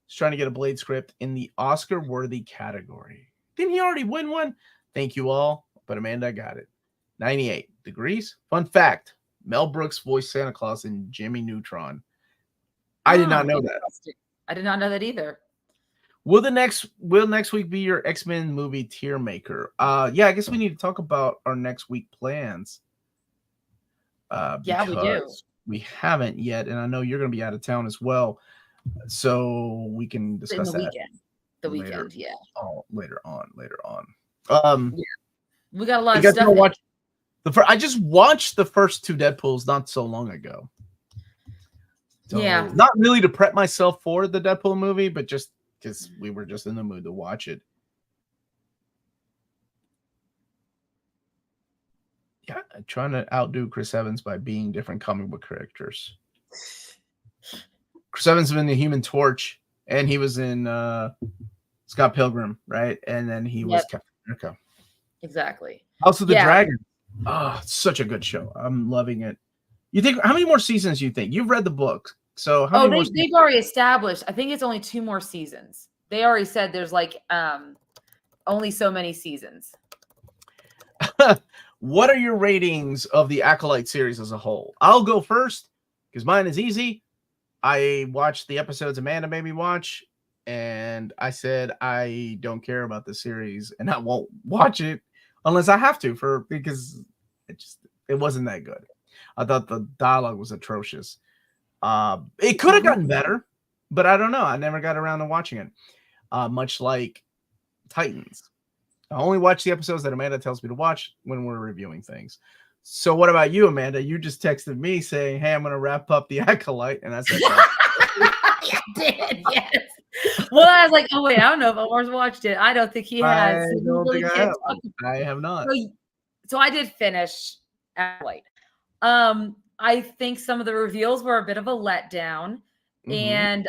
He's trying to get a Blade script in the Oscar-worthy category. Didn't he already win one? Thank you all. But Amanda got it. 98 degrees. Fun fact. Mel Brooks voiced Santa Claus in Jimmy Neutron. I did not know that. I did not know that either. Will next week be your X-Men movie tier maker? Yeah, I guess we need to talk about our next week plans. Yeah, we do. We haven't yet, and I know you're going to be out of town as well, so we can discuss in the that. Weekend. The weekend, yeah. Oh, later on. Yeah. We got a lot of stuff. I just watched the first 2 Deadpools not so long ago. So, yeah. Not really to prep myself for the Deadpool movie, but just because we were just in the mood to watch it. Yeah, trying to outdo Chris Evans by being different comic book characters. Chris Evans was in the Human Torch, and he was in Scott Pilgrim, right? And then he was Captain America. Exactly. House of the Dragon. Oh, it's such a good show. I'm loving it. You think how many more seasons you think? You've read the book. So how many more they've already established. I think it's only 2 more seasons. They already said there's like only so many seasons. What are your ratings of the Acolyte series as a whole? I'll go first because mine is easy. I watched the episodes Amanda made me watch, and I said I don't care about the series and I won't watch it unless I have to because it wasn't that good. I thought the dialogue was atrocious. It could have gotten better, but I don't know. I never got around to watching it. Much like Titans. I only watch the episodes that Amanda tells me to watch when we're reviewing things. So what about you, Amanda? You just texted me saying, hey, I'm going to wrap up the Acolyte. And I said, I did, yes. Well, I was like, oh, wait, I don't know if Omar's watched it. I don't think he has. I have not. So I did finish Acolyte. I think some of the reveals were a bit of a letdown. Mm-hmm. And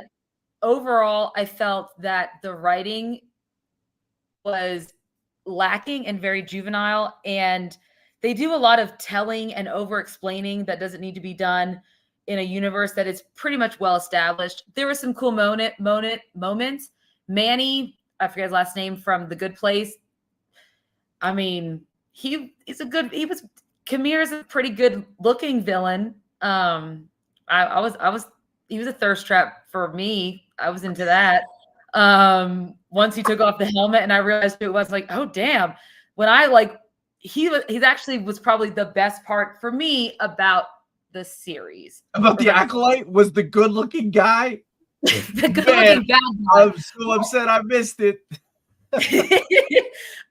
overall, I felt that the writing was lacking and very juvenile. And they do a lot of telling and over-explaining that doesn't need to be done in a universe that is pretty much well established. There were some cool moments. Manny, I forget his last name, from The Good Place. I mean, he was Kamir's a pretty good looking villain. He was a thirst trap for me. I was into that. Once he took off the helmet and I realized who it was, like, oh damn. When I he's actually was probably the best part for me about the series. About the Acolyte was the good looking guy. The good looking bad guy. I'm so upset I missed it. But there's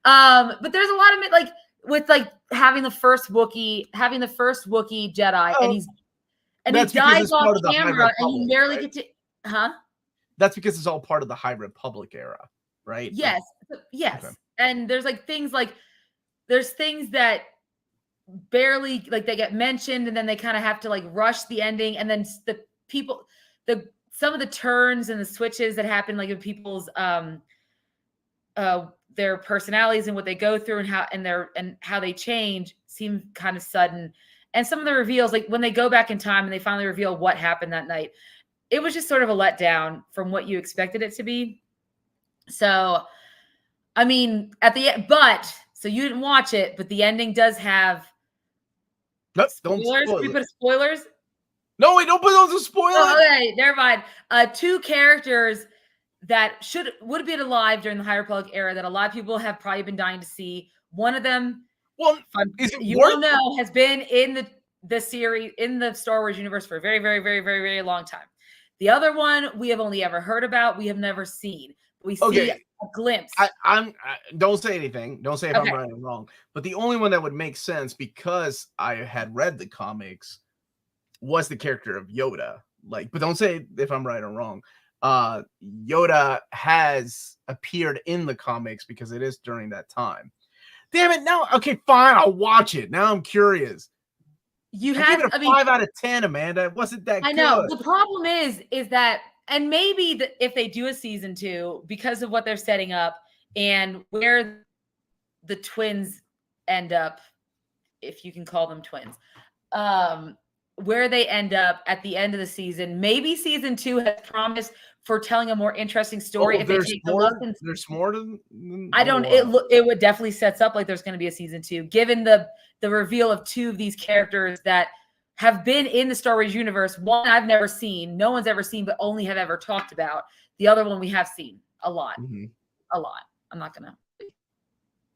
a lot of it with having the first Wookiee Jedi, and he dies off camera and you barely get to That's because it's all part of the High Republic era, right? Yes. Okay. And there's there's things that barely they get mentioned, and then they kind of have to rush the ending, and then some of the turns and the switches that happen in people's their personalities and what they go through and how they change seem kind of sudden. And some of the reveals, when they go back in time and they finally reveal what happened that night, it was just sort of a letdown from what you expected it to be. So, I mean, at the end, so you didn't watch it, but the ending does have spoilers. Don't spoil it. We put spoilers? No, wait, don't put those as spoilers. Oh, okay, never mind. 2 characters that would have been alive during the High Republic era that a lot of people have probably been dying to see. One of them, has been in the series, in the Star Wars universe for a very, very, very, very, very long time. The other one we have only ever heard about. We have never seen. We see a glimpse. Don't say anything. Don't say if I'm right or wrong. But the only one that would make sense, because I had read the comics, was the character of Yoda. But don't say if I'm right or wrong. Yoda has appeared in the comics because it is during that time. Damn it! Now, okay, fine, I'll watch it. Now I'm curious. I give it a 5 out of 10, Amanda. It wasn't that good. I know. The problem is that, and maybe if they do a season 2, because of what they're setting up and where the twins end up, if you can call them twins, where they end up at the end of the season, maybe season 2 has promised for telling a more interesting story. If they take the lessons, there's more to. I don't. It would definitely sets up like there's going to be a season 2, given the reveal of 2 of these characters that have been in the Star Wars universe. One I've never seen, no one's ever seen, but only have ever talked about. The other one we have seen a lot, a lot. I'm not gonna.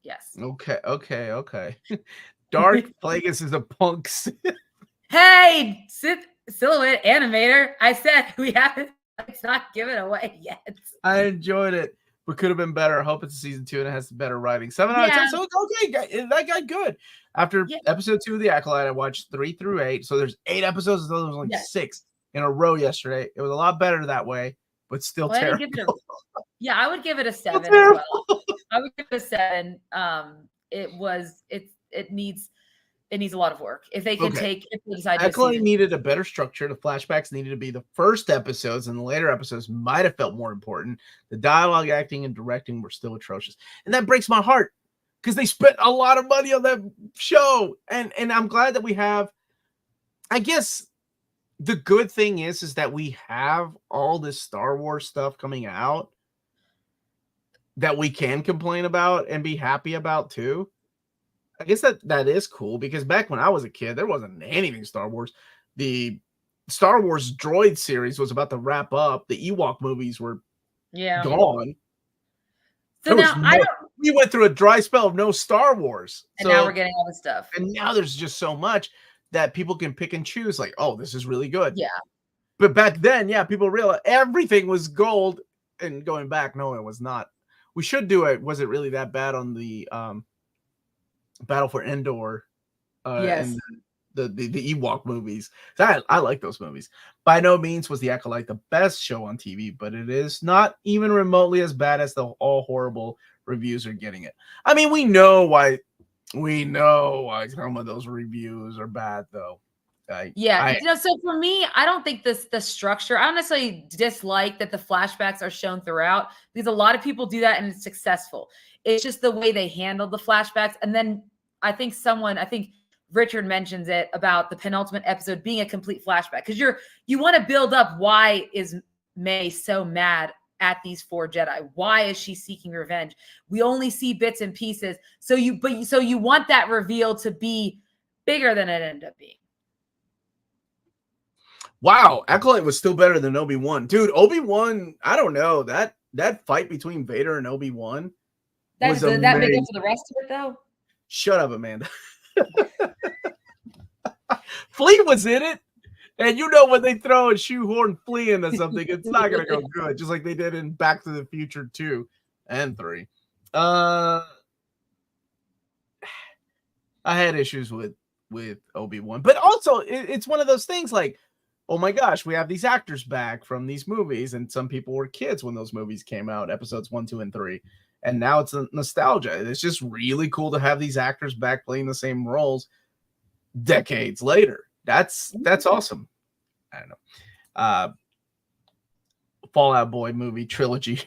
Yes. Okay. Dark Plagueis is a punk. Hey, Silhouette Animator. I said we haven't. It's not given away yet. I enjoyed it, but could have been better. I hope it's a season 2 and it has better writing. 7 out of 10. So it's okay. That got good. After episode 2 of The Acolyte, I watched 3 through 8. So there's 8 episodes. There was only 6 in a row yesterday. It was a lot better that way, but still terrible. I would give it a 7 as well. I would give it a 7. It needs a lot of work. If they can if they decide to. Acolyte needed a better structure. The flashbacks needed to be the first episodes, and the later episodes might have felt more important. The dialogue, acting, and directing were still atrocious. And that breaks my heart because they spent a lot of money on that show. And I'm glad that we have, I guess the good thing is that we have all this Star Wars stuff coming out that we can complain about and be happy about too. I guess that is cool because back when I was a kid, there wasn't anything Star Wars. The Star Wars droid series was about to wrap up. The Ewok movies were gone. So now we went through a dry spell of no Star Wars. And now we're getting all this stuff. And now there's just so much that people can pick and choose. Like, oh, this is really good. Yeah. But back then, people realized everything was gold. And going back, no, it was not. We should do it. Was it really that bad on the Battle for Endor? And the Ewok movies. So I like those movies. By no means was The Acolyte the best show on TV, but it is not even remotely as bad as the all horrible reviews are getting it. I mean, we know why some of those reviews are bad, though. So for me, I don't think the structure, I don't necessarily dislike that the flashbacks are shown throughout because a lot of people do that and it's successful. It's just the way they handled the flashbacks. And then I think Richard mentions it about the penultimate episode being a complete flashback because you want to build up why is May so mad at these 4 Jedi? Why is she seeking revenge? We only see bits and pieces. So you want that reveal to be bigger than it ended up being. Wow, Acolyte was still better than Obi-Wan. Dude, Obi-Wan, I don't know. That fight between Vader and Obi-Wan was amazing. That big up for the rest of it, though? Shut up, Amanda. Flea was in it. And when they throw a shoehorn Flea into something, it's not going to go good. Just like they did in Back to the Future 2 and 3. I had issues with Obi-Wan. But also, it's one of those things like, oh my gosh, we have these actors back from these movies, and some people were kids when those movies came out, episodes 1, 2, and 3. And now it's a nostalgia. It's just really cool to have these actors back playing the same roles decades later. That's awesome. I don't know. Fallout Boy movie trilogy.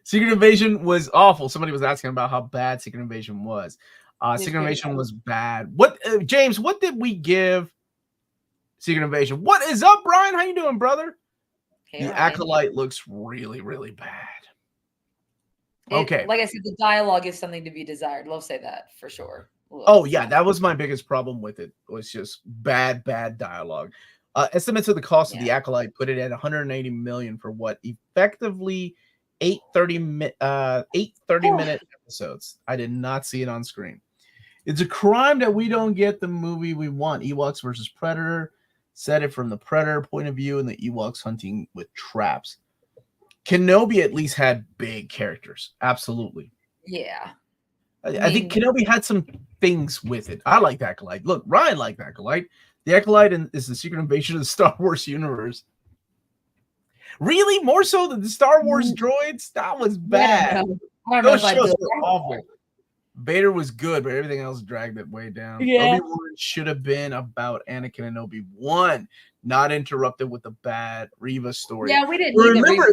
Secret Invasion was awful. Somebody was asking about how bad Secret Invasion was. Secret Invasion was bad. What, James? What did we give Secret Invasion? What is up, Brian? How you doing, brother? Okay, the Acolyte looks really, really bad. Okay. Like I said, the dialogue is something to be desired. Love say that for sure. Oh, yeah. That was my biggest problem with it. It was just bad dialogue. Estimates of the cost of the Acolyte put it at $180 million for what effectively 8 30-minute episodes. I did not see it on screen. It's a crime that we don't get the movie we want. Ewoks versus Predator. Set it from the Predator point of view and the Ewoks hunting with traps. Kenobi at least had big characters. Absolutely. Yeah. I think Kenobi had some things with it. I like the Acolyte. Look, Ryan liked the Acolyte. The Acolyte is the Secret Invasion of the Star Wars universe. Really? More so than the Star Wars droids? That was bad. I don't know Those if I shows did. were awful. Vader was good, but everything else dragged it way down. Yeah. Obi-Wan should have been about Anakin and Obi-Wan, not interrupted with the bad Reva story. Yeah, we didn't need Remember,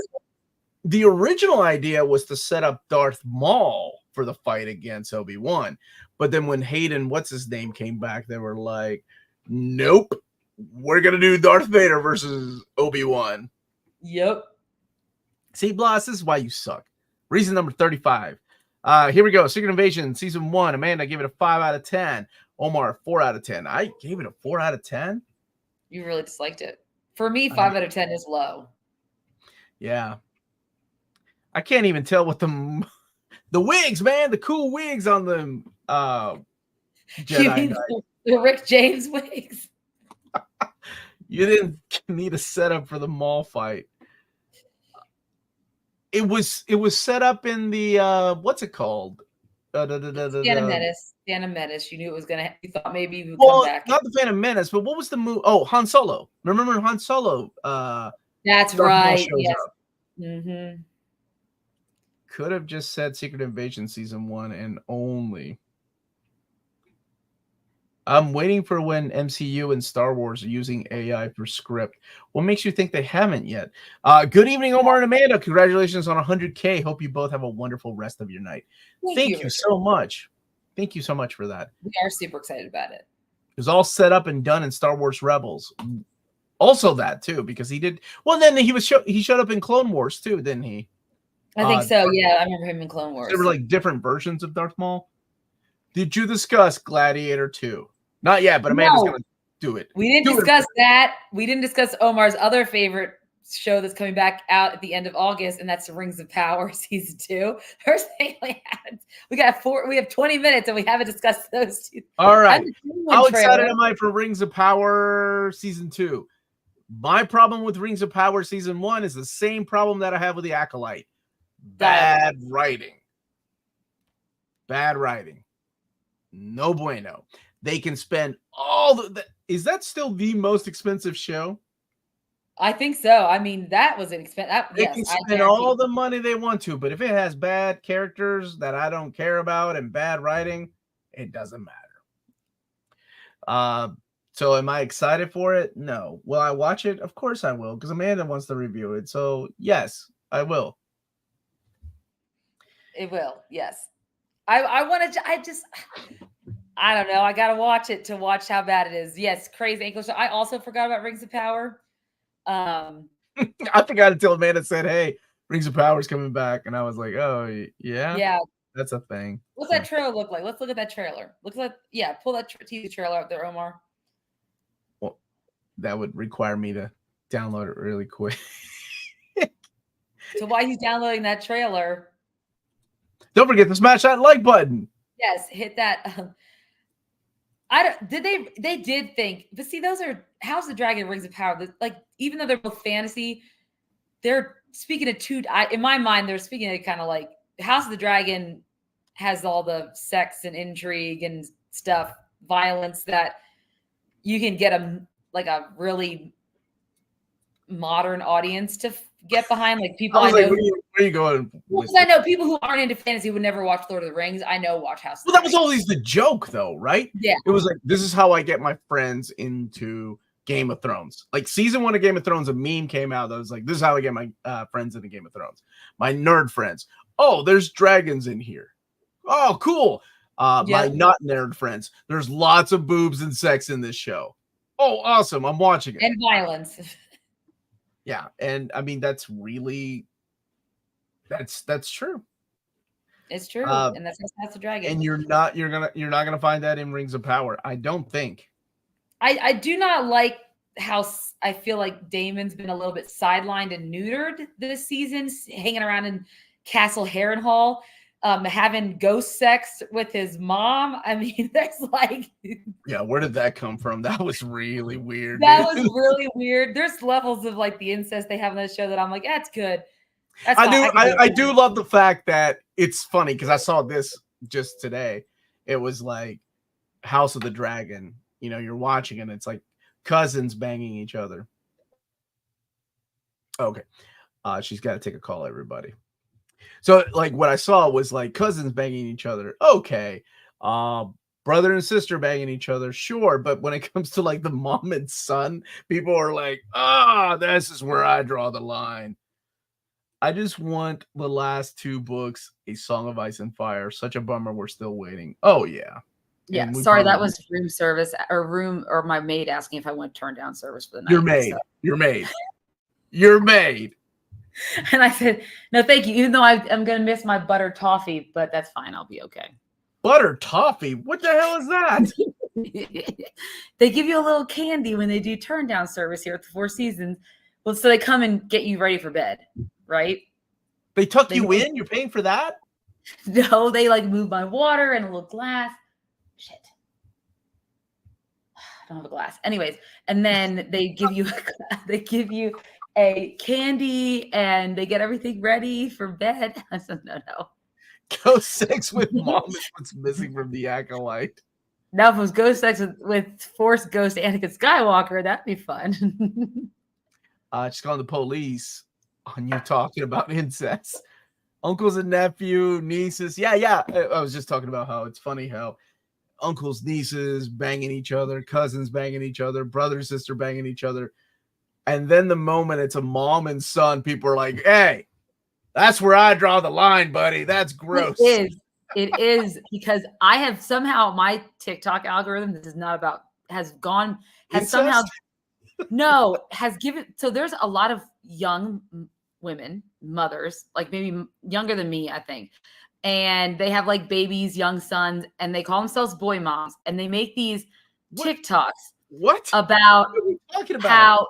the the original idea was to set up Darth Maul for the fight against Obi-Wan. But then when Hayden, what's his name, came back, they were like, nope, we're going to do Darth Vader versus Obi-Wan. Yep. See, Blas, this is why you suck. Reason number 35. Here we go. Secret Invasion, Season 1. Amanda gave it a 5 out of 10. Omar, 4 out of 10. I gave it a 4 out of 10. You really disliked it. For me, 5 out of 10 is low. Yeah. I can't even tell what the wigs, man, the cool wigs on the Jedi Knight. The Rick James wigs. You didn't need a setup for the Maul fight. It was set up in the what's it called? Phantom Menace. Phantom Menace. You knew it was gonna. You thought maybe he would Well, come back. not the Phantom Menace, but what was the movie? Oh, Han Solo. Remember Han Solo? That's Darth Maul right. shows Yes. up. Mm-hmm. Could have just said Secret Invasion Season 1 and only. I'm waiting for when MCU and Star Wars are using AI for script. What makes you think they haven't yet? Good evening, Omar and Amanda. Congratulations on 100K. Hope you both have a wonderful rest of your night. Thank you so much. Thank you so much for that. We are super excited about it. It was all set up and done in Star Wars Rebels. Also that too, because he did well. Then he showed up in Clone Wars too, didn't he? I think so. Yeah, I remember him in Clone Wars. There were like different versions of Darth Maul. Did you discuss Gladiator 2? Not yet, but Amanda's gonna do it. We didn't discuss that. We didn't discuss Omar's other favorite show that's coming back out at the end of August, and that's the Rings of Power Season 2. First thing we have 20 minutes and we haven't discussed those two. All right. How excited am I for Rings of Power Season 2? My problem with Rings of Power Season 1 is the same problem that I have with the Acolyte. Bad writing. Bad writing. No bueno. They can spend all the is that still the most expensive show? I think so. I mean, that was an expensive. They can spend all the money they want to, but if it has bad characters that I don't care about and bad writing, it doesn't matter. So am I excited for it? No. Will I watch it? Of course I will, because Amanda wants to review it. So yes, I will. It will, yes. I don't know. I gotta watch it to watch how bad it is. Yes, crazy ankle show. I also forgot about Rings of Power. I forgot until Amanda said, "Hey, Rings of Power is coming back," and I was like, "Oh, yeah, that's a thing." What's that trailer look like? Let's look at that trailer. Pull that TV trailer up there, Omar. Well, that would require me to download it really quick. So while he's downloading that trailer, don't forget to smash that like button. Yes, hit that. They did think, but see, those are House of the Dragon, Rings of Power. Like, even though they're both fantasy, they're speaking of two. In my mind, they're speaking of kind of like House of the Dragon has all the sex and intrigue and stuff, violence that you can get a really modern audience to get behind. Like people I know. Where are you going? Because I know people who aren't into fantasy would never watch Lord of the Rings. I know watch House. Well, that was always the joke, though, right? Yeah. It was like, this is how I get my friends into Game of Thrones. Like season 1 of Game of Thrones, a meme came out that was like, this is how I get my friends into Game of Thrones. My nerd friends. Oh, there's dragons in here. Oh, cool. My not nerd friends. There's lots of boobs and sex in this show. Oh, awesome. I'm watching it. And violence. Yeah, and I mean that's really that's true. It's true, and that's the Dragon. And you're not gonna find that in Rings of Power. I don't think. I do not like how I feel like Damon's been a little bit sidelined and neutered this season, hanging around in Castle Harrenhal, having ghost sex with his mom. I mean, there's like, yeah, where did that come from? That was really weird. That was really weird. There's levels of like the incest they have on this show that I'm like, that's good. I do love the fact that it's funny because I saw this just today. It was like House of the Dragon. You know, you're watching and it's like cousins banging each other. Okay. She's got to take a call, everybody. So, like, what I saw was like cousins banging each other. Okay. Brother and sister banging each other. Sure. But when it comes to like the mom and son, people are like, this is where I draw the line. I just want the last 2 books, A Song of Ice and Fire. Such a bummer. We're still waiting. Oh, yeah. Yeah. Sorry, that was room service or my maid asking if I want to turn down service for the night. You're made. So. You're made. You're made. And I said, no, thank you. Even though I'm going to miss my butter toffee, but that's fine. I'll be okay. Butter toffee? What the hell is that? They give you a little candy when they do turn down service here at the Four Seasons. Well, so they come and get you ready for bed, right? They tuck you in? You're paying for that? No, they like move my water and a little glass. Shit. I don't have a glass. Anyways, and then they give you a candy and they get everything ready for bed. I said, no. Ghost sex with mom is what's missing from the Acolyte. Now, if it was ghost sex with Force Ghost Anakin Skywalker, that'd be fun. Just calling the police on you talking about incest. Uncles and nephew, nieces. Yeah. I was just talking about how it's funny how uncles, nieces banging each other, cousins banging each other, brother, sister banging each other. And then the moment it's a mom and son, people are like, hey, that's where I draw the line, buddy. That's gross. It is because I have somehow my TikTok algorithm, this is not about, has given. So there's a lot of young women, mothers, like maybe younger than me, I think. And they have like babies, young sons, and they call themselves boy moms. And they make these TikToks about how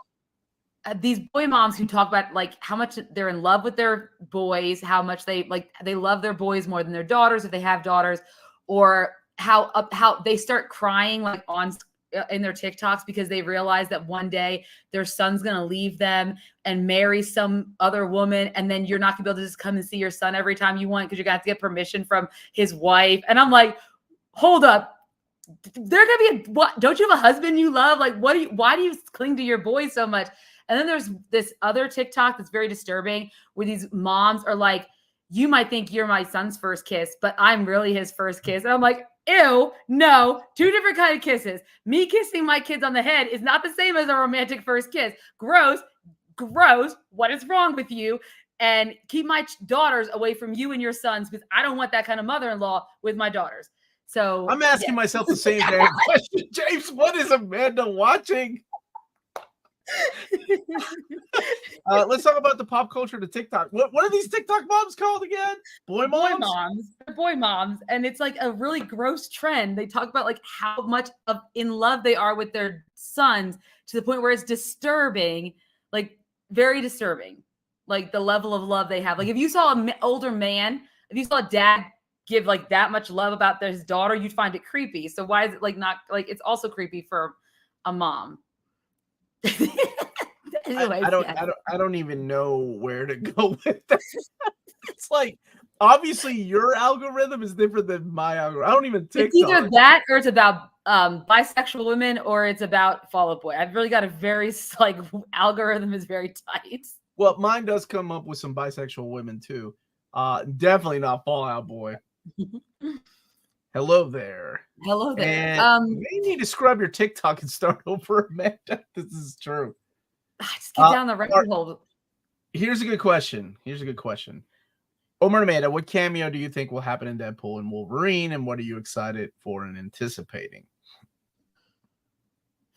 these boy moms who talk about like how much they're in love with their boys, how much they love their boys more than their daughters if they have daughters, or how they start crying like in their TikToks because they realize that one day their son's going to leave them and marry some other woman. And then you're not gonna be able to just come and see your son every time you want because you're gonna have to get permission from his wife. And I'm like, hold up. They're going to be, what? Don't you have a husband you love? Like, why do you cling to your boys so much? And then there's this other TikTok that's very disturbing where these moms are like, you might think you're my son's first kiss, but I'm really his first kiss. And I'm like, ew, no, 2 different kinds of kisses. Me kissing my kids on the head is not the same as a romantic first kiss. Gross. What is wrong with you? And keep my daughters away from you and your sons because I don't want that kind of mother-in-law with my daughters. So I'm asking myself the same damn question. James, what is Amanda watching? Let's talk about the pop culture to TikTok. What are these TikTok moms called again? Boy moms. They're boy moms, and it's like a really gross trend. They talk about like how much in love they are with their sons to the point where it's disturbing, like very disturbing, like the level of love they have. Like if you saw an older man, if you saw a dad give like that much love about his daughter, you'd find it creepy. So why is it like not like it's also creepy for a mom? Anyways, I don't even know where to go with that. It's like obviously your algorithm is different than my algorithm. I don't even TikTok. It's either that or it's about bisexual women or it's about Fall Out Boy. I've really got a very like algorithm is very tight. Well, mine does come up with some bisexual women too. Definitely not Fall Out Boy. Hello there. And you need to scrub your TikTok and start over, Amanda. This is true. Just get down the rabbit hole. Here's a good question. Omar and Amanda, what cameo do you think will happen in Deadpool and Wolverine, and what are you excited for and anticipating?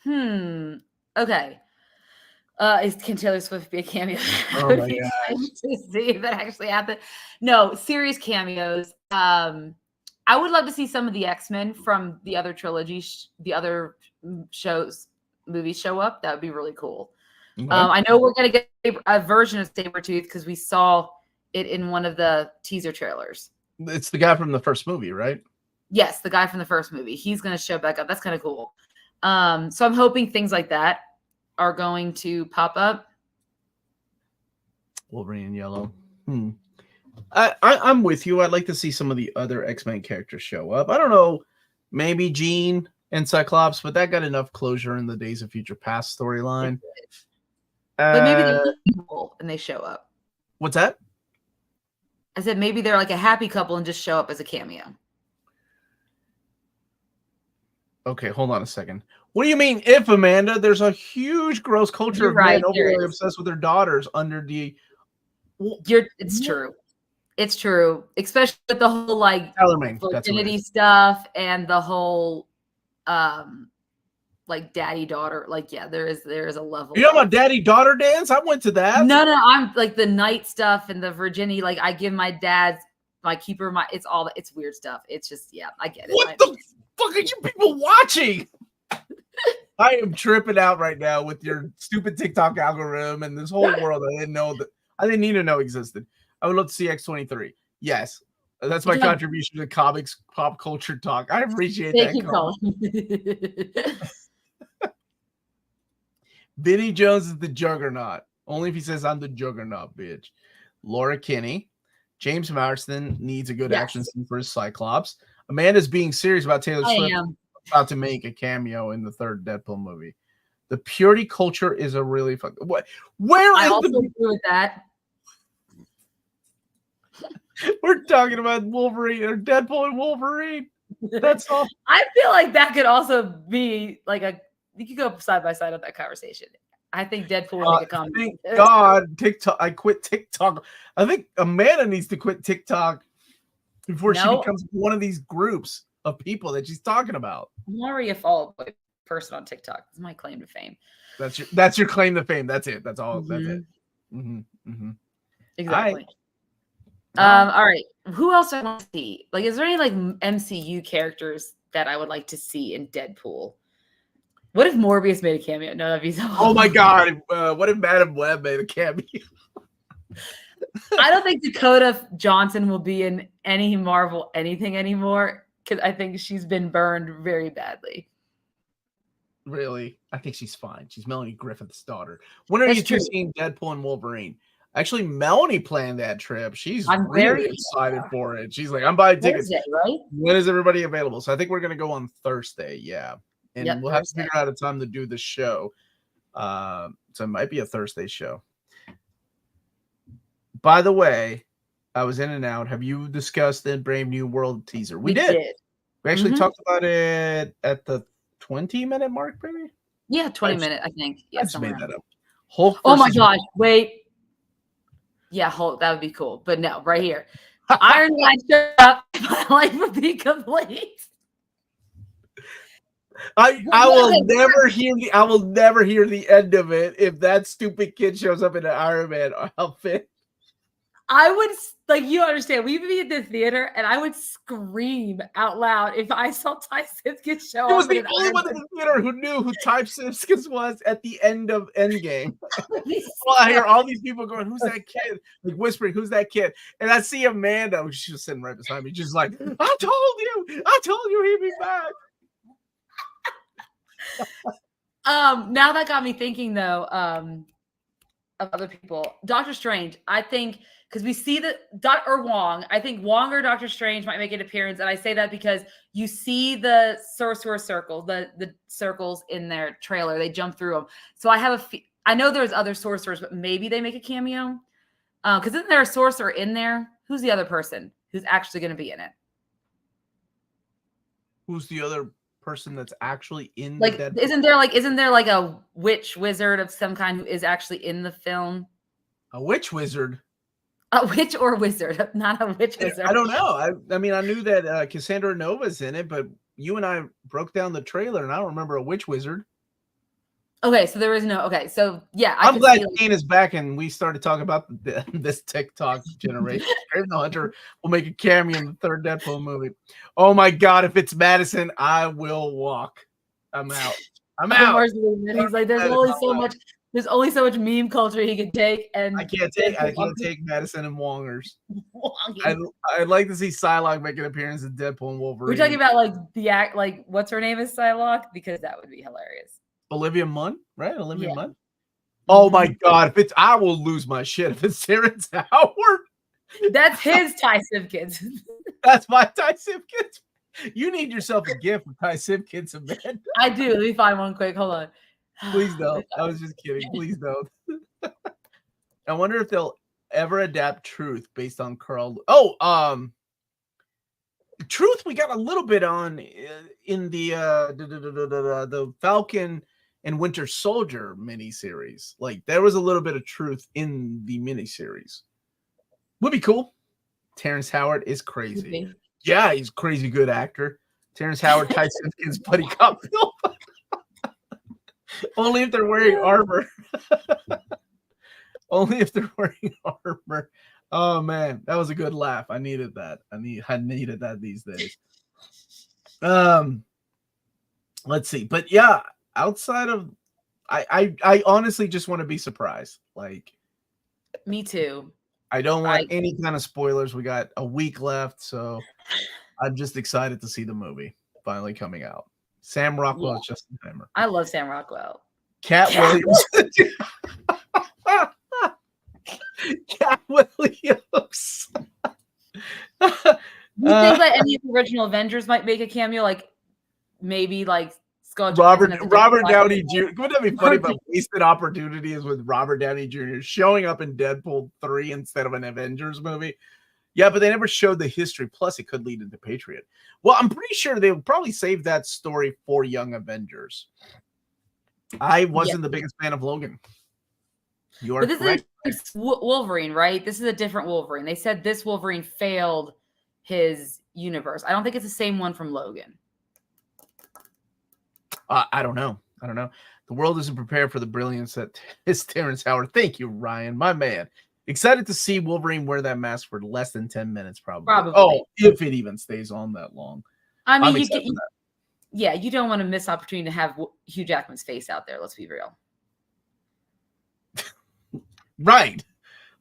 Okay. Can Taylor Swift be a cameo? Oh my gosh. To see if that actually happened. No, serious cameos. I would love to see some of the X-Men from the other trilogy, the other movies show up. That would be really cool. Okay. I know we're going to get a version of Sabretooth because we saw it in one of the teaser trailers. It's the guy from the first movie, right? Yes, the guy from the first movie. He's going to show back up. That's kind of cool. So I'm hoping things like that are going to pop up. Wolverine in yellow. I'm with you. I'd like to see some of the other X-Men characters show up. I don't know, maybe Jean and Cyclops, but that got enough closure in the Days of Future Past storyline. But maybe they're people and they show up. What's that? I said maybe they're like a happy couple and just show up as a cameo. Okay, hold on a second. What do you mean if, Amanda? There's a huge gross culture You're of right, men overly there is. obsessed with their daughters under the... It's true. It's true. Especially with the whole like Tellerman, that's what it virginity is. stuff and the whole like daddy daughter. Like, yeah, there is a level. You know about daddy daughter dance? I went to that. No, I'm like the night stuff and the virginity. Like I give my dad's my keeper my it's weird stuff. It's just, yeah, I get it. What the fuck are you people watching? I am tripping out right now with your stupid TikTok algorithm and this whole world I didn't need to know existed. I would love to see X23. Yes. That's my contribution to comics pop culture talk. I appreciate Thank that. you, Vinny Jones is the juggernaut. Only if he says I'm the juggernaut, bitch. Laura Kinney. James Marsden needs a good action scene for his Cyclops. Amanda's being serious about Taylor Swift about to make a cameo in the third Deadpool movie. The purity culture is a really fucking... What? Where I is also the... agree with that. We're talking about Wolverine or Deadpool and Wolverine. That's all. I feel like that could also be like you could go side by side on that conversation. I think Deadpool will make a comment. Thank God, TikTok. I quit TikTok. I think Amanda needs to quit TikTok before she becomes one of these groups of people that she's talking about. I'm already a followed person on TikTok. It's my claim to fame. That's your claim to fame. That's it. That's all. Mm-hmm. That's it. Mm-hmm. Mm-hmm. Exactly. All right. Who else do I want to see? Like, is there any like MCU characters that I would like to see in Deadpool? What if Morbius made a cameo? No, that'd be so. Oh my God! What if Madam Web made a cameo? I don't think Dakota Johnson will be in any Marvel anything anymore because I think she's been burned very badly. Really? I think she's fine. She's Melanie Griffith's daughter. When are you two seeing Deadpool and Wolverine? Actually, Melanie planned that trip. I'm really very excited for it. She's like, I'm buying tickets. Thursday, right? When is everybody available? So I think we're going to go on Thursday. Yeah. And we'll have to figure out a time to do the show. So it might be a Thursday show. By the way, I was in and out. Have you discussed the Brave New World teaser? We did. We actually talked about it at the 20-minute mark, maybe? Yeah, 20-minute, I think. Yeah, I just made that up. Hulk. Oh my gosh, wait. Yeah, Hulk, that would be cool. But no, right here. Iron Man showed up. My life would be complete. I will never hear the end of it if that stupid kid shows up in an Iron Man outfit. I would, like, you understand, we would be at the theater and I would scream out loud if I saw Ty Simpkins show up. He was the only one in the theater who knew who Ty Simpkins was at the end of Endgame. Well, I hear all these people going, who's that kid? Like whispering, who's that kid? And I see Amanda, she's just sitting right beside me, just like, I told you he'd be back. Now that got me thinking though, of other people. Doctor Strange, I think, because we see Wong. I think Wong or Doctor Strange might make an appearance, and I say that because you see the Sorcerer Circle, the circles in their trailer. They jump through them. So I know there's other sorcerers, but maybe they make a cameo. Because isn't there a sorcerer in there? Who's the other person who's actually going to be in it? Who's the other person that's actually in like the isn't there like a witch wizard of some kind who is actually in the film? A witch wizard? A witch or wizard, not a witch wizard. I don't know. I mean, I knew that Cassandra Nova's in it, but you and I broke down the trailer, and I don't remember a witch wizard. Okay, so there is no. Okay, so yeah, I'm glad Kane is back, and we started talking about this TikTok generation. Craven the Hunter will make a cameo in the third Deadpool movie. Oh my God! If it's Madison, I will walk. I'm out. I'm out. He's like, there's only so much meme culture he can take, and I can't take Madison and Wongers. I'd like to see Psylocke make an appearance in Deadpool and Wolverine. We're talking about like what's her name is Psylocke, because that would be hilarious. Olivia Munn, right? Olivia Munn. Oh my God! I will lose my shit if it's Terrence Howard. That's his Ty Simpkins. That's my Ty Simpkins. You need yourself a gift for Ty Simpkins, Amanda. I do. Let me find one quick. Hold on. Please don't. I was just kidding. Please don't. I wonder if they'll ever adapt Truth based on Carl. Truth we got a little bit on in the Falcon and Winter Soldier miniseries. Like there was a little bit of Truth in the miniseries. Would be cool. Terrence Howard is crazy. Yeah, he's a crazy good actor. Terrence Howard, Ty Simpkins, buddy cop film. Only if they're wearing armor. Only if they're wearing armor. Oh man, that was a good laugh. I needed that. I needed that these days. Let's see. But yeah, outside of I honestly just want to be surprised. Like me too. I don't want any kind of spoilers. We got a week left, so I'm just excited to see the movie finally coming out. Sam Rockwell is Justin Heimer. I love Sam Rockwell. Cat Williams. Cat Williams. Do you think that any of the original Avengers might make a cameo? Like maybe like Robert Downey Jr. Wouldn't that be funny if a wasted opportunity is with Robert Downey Jr. showing up in Deadpool 3 instead of an Avengers movie? Yeah, but they never showed the history. Plus, it could lead into Patriot. Well, I'm pretty sure they'll probably save that story for Young Avengers. I wasn't the biggest fan of Logan. You are correct. This is Wolverine, right? This is a different Wolverine. They said this Wolverine failed his universe. I don't think it's the same one from Logan. I don't know. The world isn't prepared for the brilliance that is Terrence Howard. Thank you, Ryan, my man. Excited to see Wolverine wear that mask for less than 10 minutes, probably. Oh, if it even stays on that long. I mean, you don't want to miss opportunity to have Hugh Jackman's face out there. Let's be real. Right.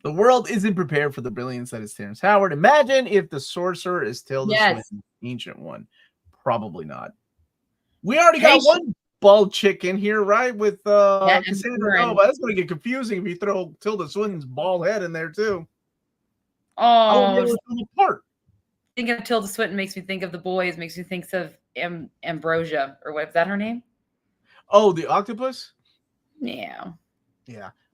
The world isn't prepared for the brilliance that is Terrence Howard. Imagine if the sorcerer is Tilda Swinton, Ancient One. Probably not. We already got one bald chick in here, right? With Cassandra. Oh, but that's going to get confusing if you throw Tilda Swinton's bald head in there too. Oh, apart. Thinking of Tilda Swinton makes me think of The Boys. Makes me think of Ambrosia, or what is that her name? Oh, the octopus. Yeah.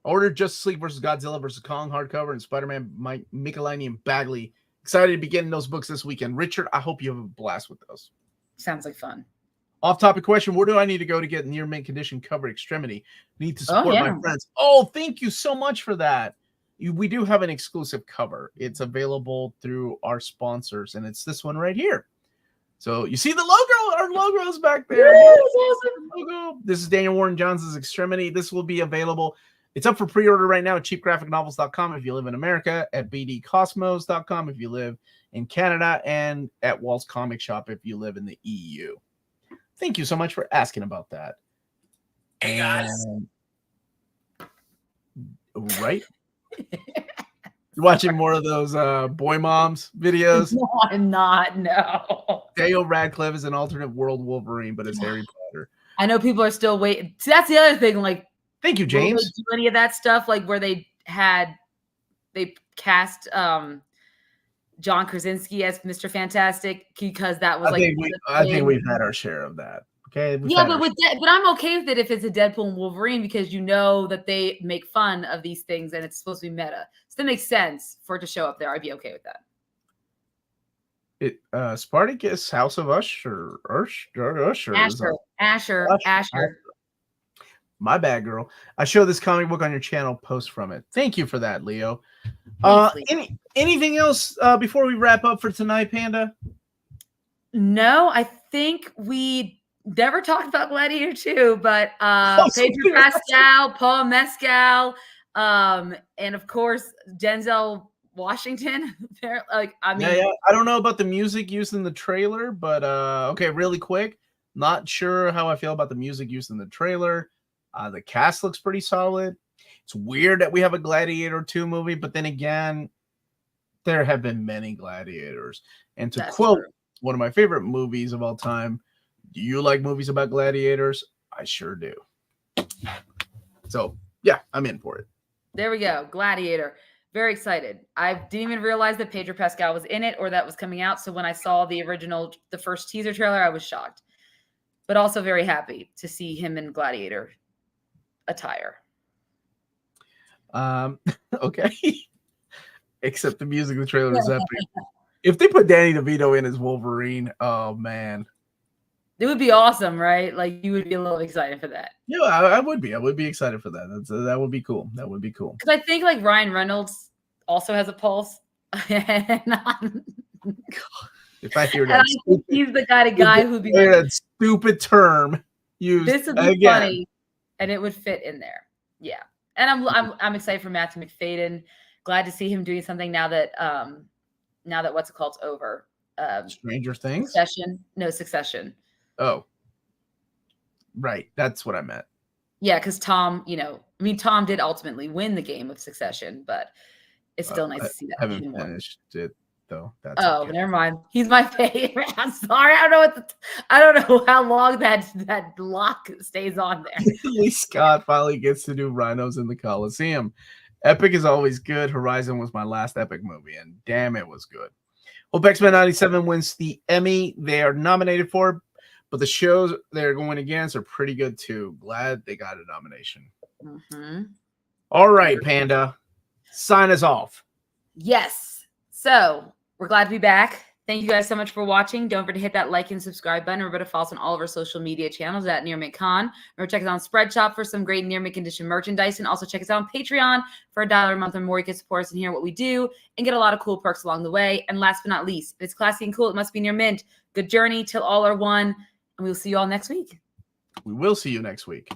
Ordered Justice League versus Godzilla versus Kong hardcover and Spider-Man Mike Michelini and Bagley. Excited to be getting those books this weekend. Richard, I hope you have a blast with those. Sounds like fun. Off-topic question, where do I need to go to get near mint condition cover Extremity? Need to support my friends. Oh, thank you so much for that. We do have an exclusive cover. It's available through our sponsors, and it's this one right here. So you see the logo? Our logo is back there. Awesome. This is Daniel Warren Johnson's Extremity. This will be available. It's up for pre-order right now at cheapgraphicnovels.com if you live in America, at bdcosmos.com if you live in Canada, and at Walt's Comic Shop if you live in the EU. Thank you so much for asking about that. Hey, guys. Right? You're watching more of those boy moms videos? No, I'm not. No. Daniel Radcliffe is an alternate world Wolverine, but it's Harry Potter. I know people are still waiting. See, that's the other thing. Like, thank you, James. Will they do any of that stuff? Like where they cast John Krasinski as Mr. Fantastic because that was I think we've had our share of that. Okay. Yeah, but I'm okay with it if it's a Deadpool and Wolverine because you know that they make fun of these things and it's supposed to be meta. So that makes sense for it to show up there. I'd be okay with that. Spartacus, House of Usher. Asher. My bad, girl. I show this comic book on your channel. Post from it. Thank you for that, Leo. Anything else before we wrap up for tonight, Panda? No, I think we never talked about Gladiator 2, but Pedro Pascal, Paul Mescal, and of course Denzel Washington. I don't know about the music used in the trailer, but okay, really quick. Not sure how I feel about the music used in the trailer. The cast looks pretty solid. It's weird that we have a Gladiator 2 movie, but then again, there have been many Gladiators. And to quote one of my favorite movies of all time, do you like movies about gladiators? I sure do. So, yeah, I'm in for it. There we go. Gladiator. Very excited. I didn't even realize that Pedro Pascal was in it or that was coming out. So when I saw the first teaser trailer, I was shocked. But also very happy to see him in Gladiator attire. Okay. Except the music of the trailer is epic. If they put Danny DeVito in as Wolverine, oh man. It would be awesome, right? Like you would be a little excited for that. Yeah, I would be. I would be excited for that. That would be cool. That would be cool. Because I think like Ryan Reynolds also has a pulse. And If I hear and that, I think he's the kind of guy who'd be like, that stupid term used this would be again. funny, and it would fit in there. Yeah, and I'm excited for Matthew McFadden. Glad to see him doing something now that what's it called's over. Stranger Things. Succession. Oh, right. That's what I meant. Yeah, because Tom, Tom did ultimately win the game of Succession, but it's still nice to see that. I haven't finished it though. That's okay. Never mind. He's my favorite. I'm sorry. I don't know how long that lock stays on there. Lee Scott finally gets to do Rhinos in the Coliseum. Epic is always good. Horizon was my last Epic movie, and damn, it was good. Hope X-Men 97 wins the Emmy they are nominated for, but the shows they're going against are pretty good too. Glad they got a nomination. Mm-hmm. All right, Panda, sign us off. Yes. So we're glad to be back. Thank you guys so much for watching. Don't forget to hit that like and subscribe button. Remember to follow us on all of our social media channels at nearmintcon. Remember, check us out on Spreadshop for some great Near Mint Condition merchandise. And also check us out on Patreon for $1 a month or more. You can support us and hear what we do and get a lot of cool perks along the way. And last but not least, if it's classy and cool, it must be Near Mint. Good journey till all are one. And we'll see you all next week. We will see you next week.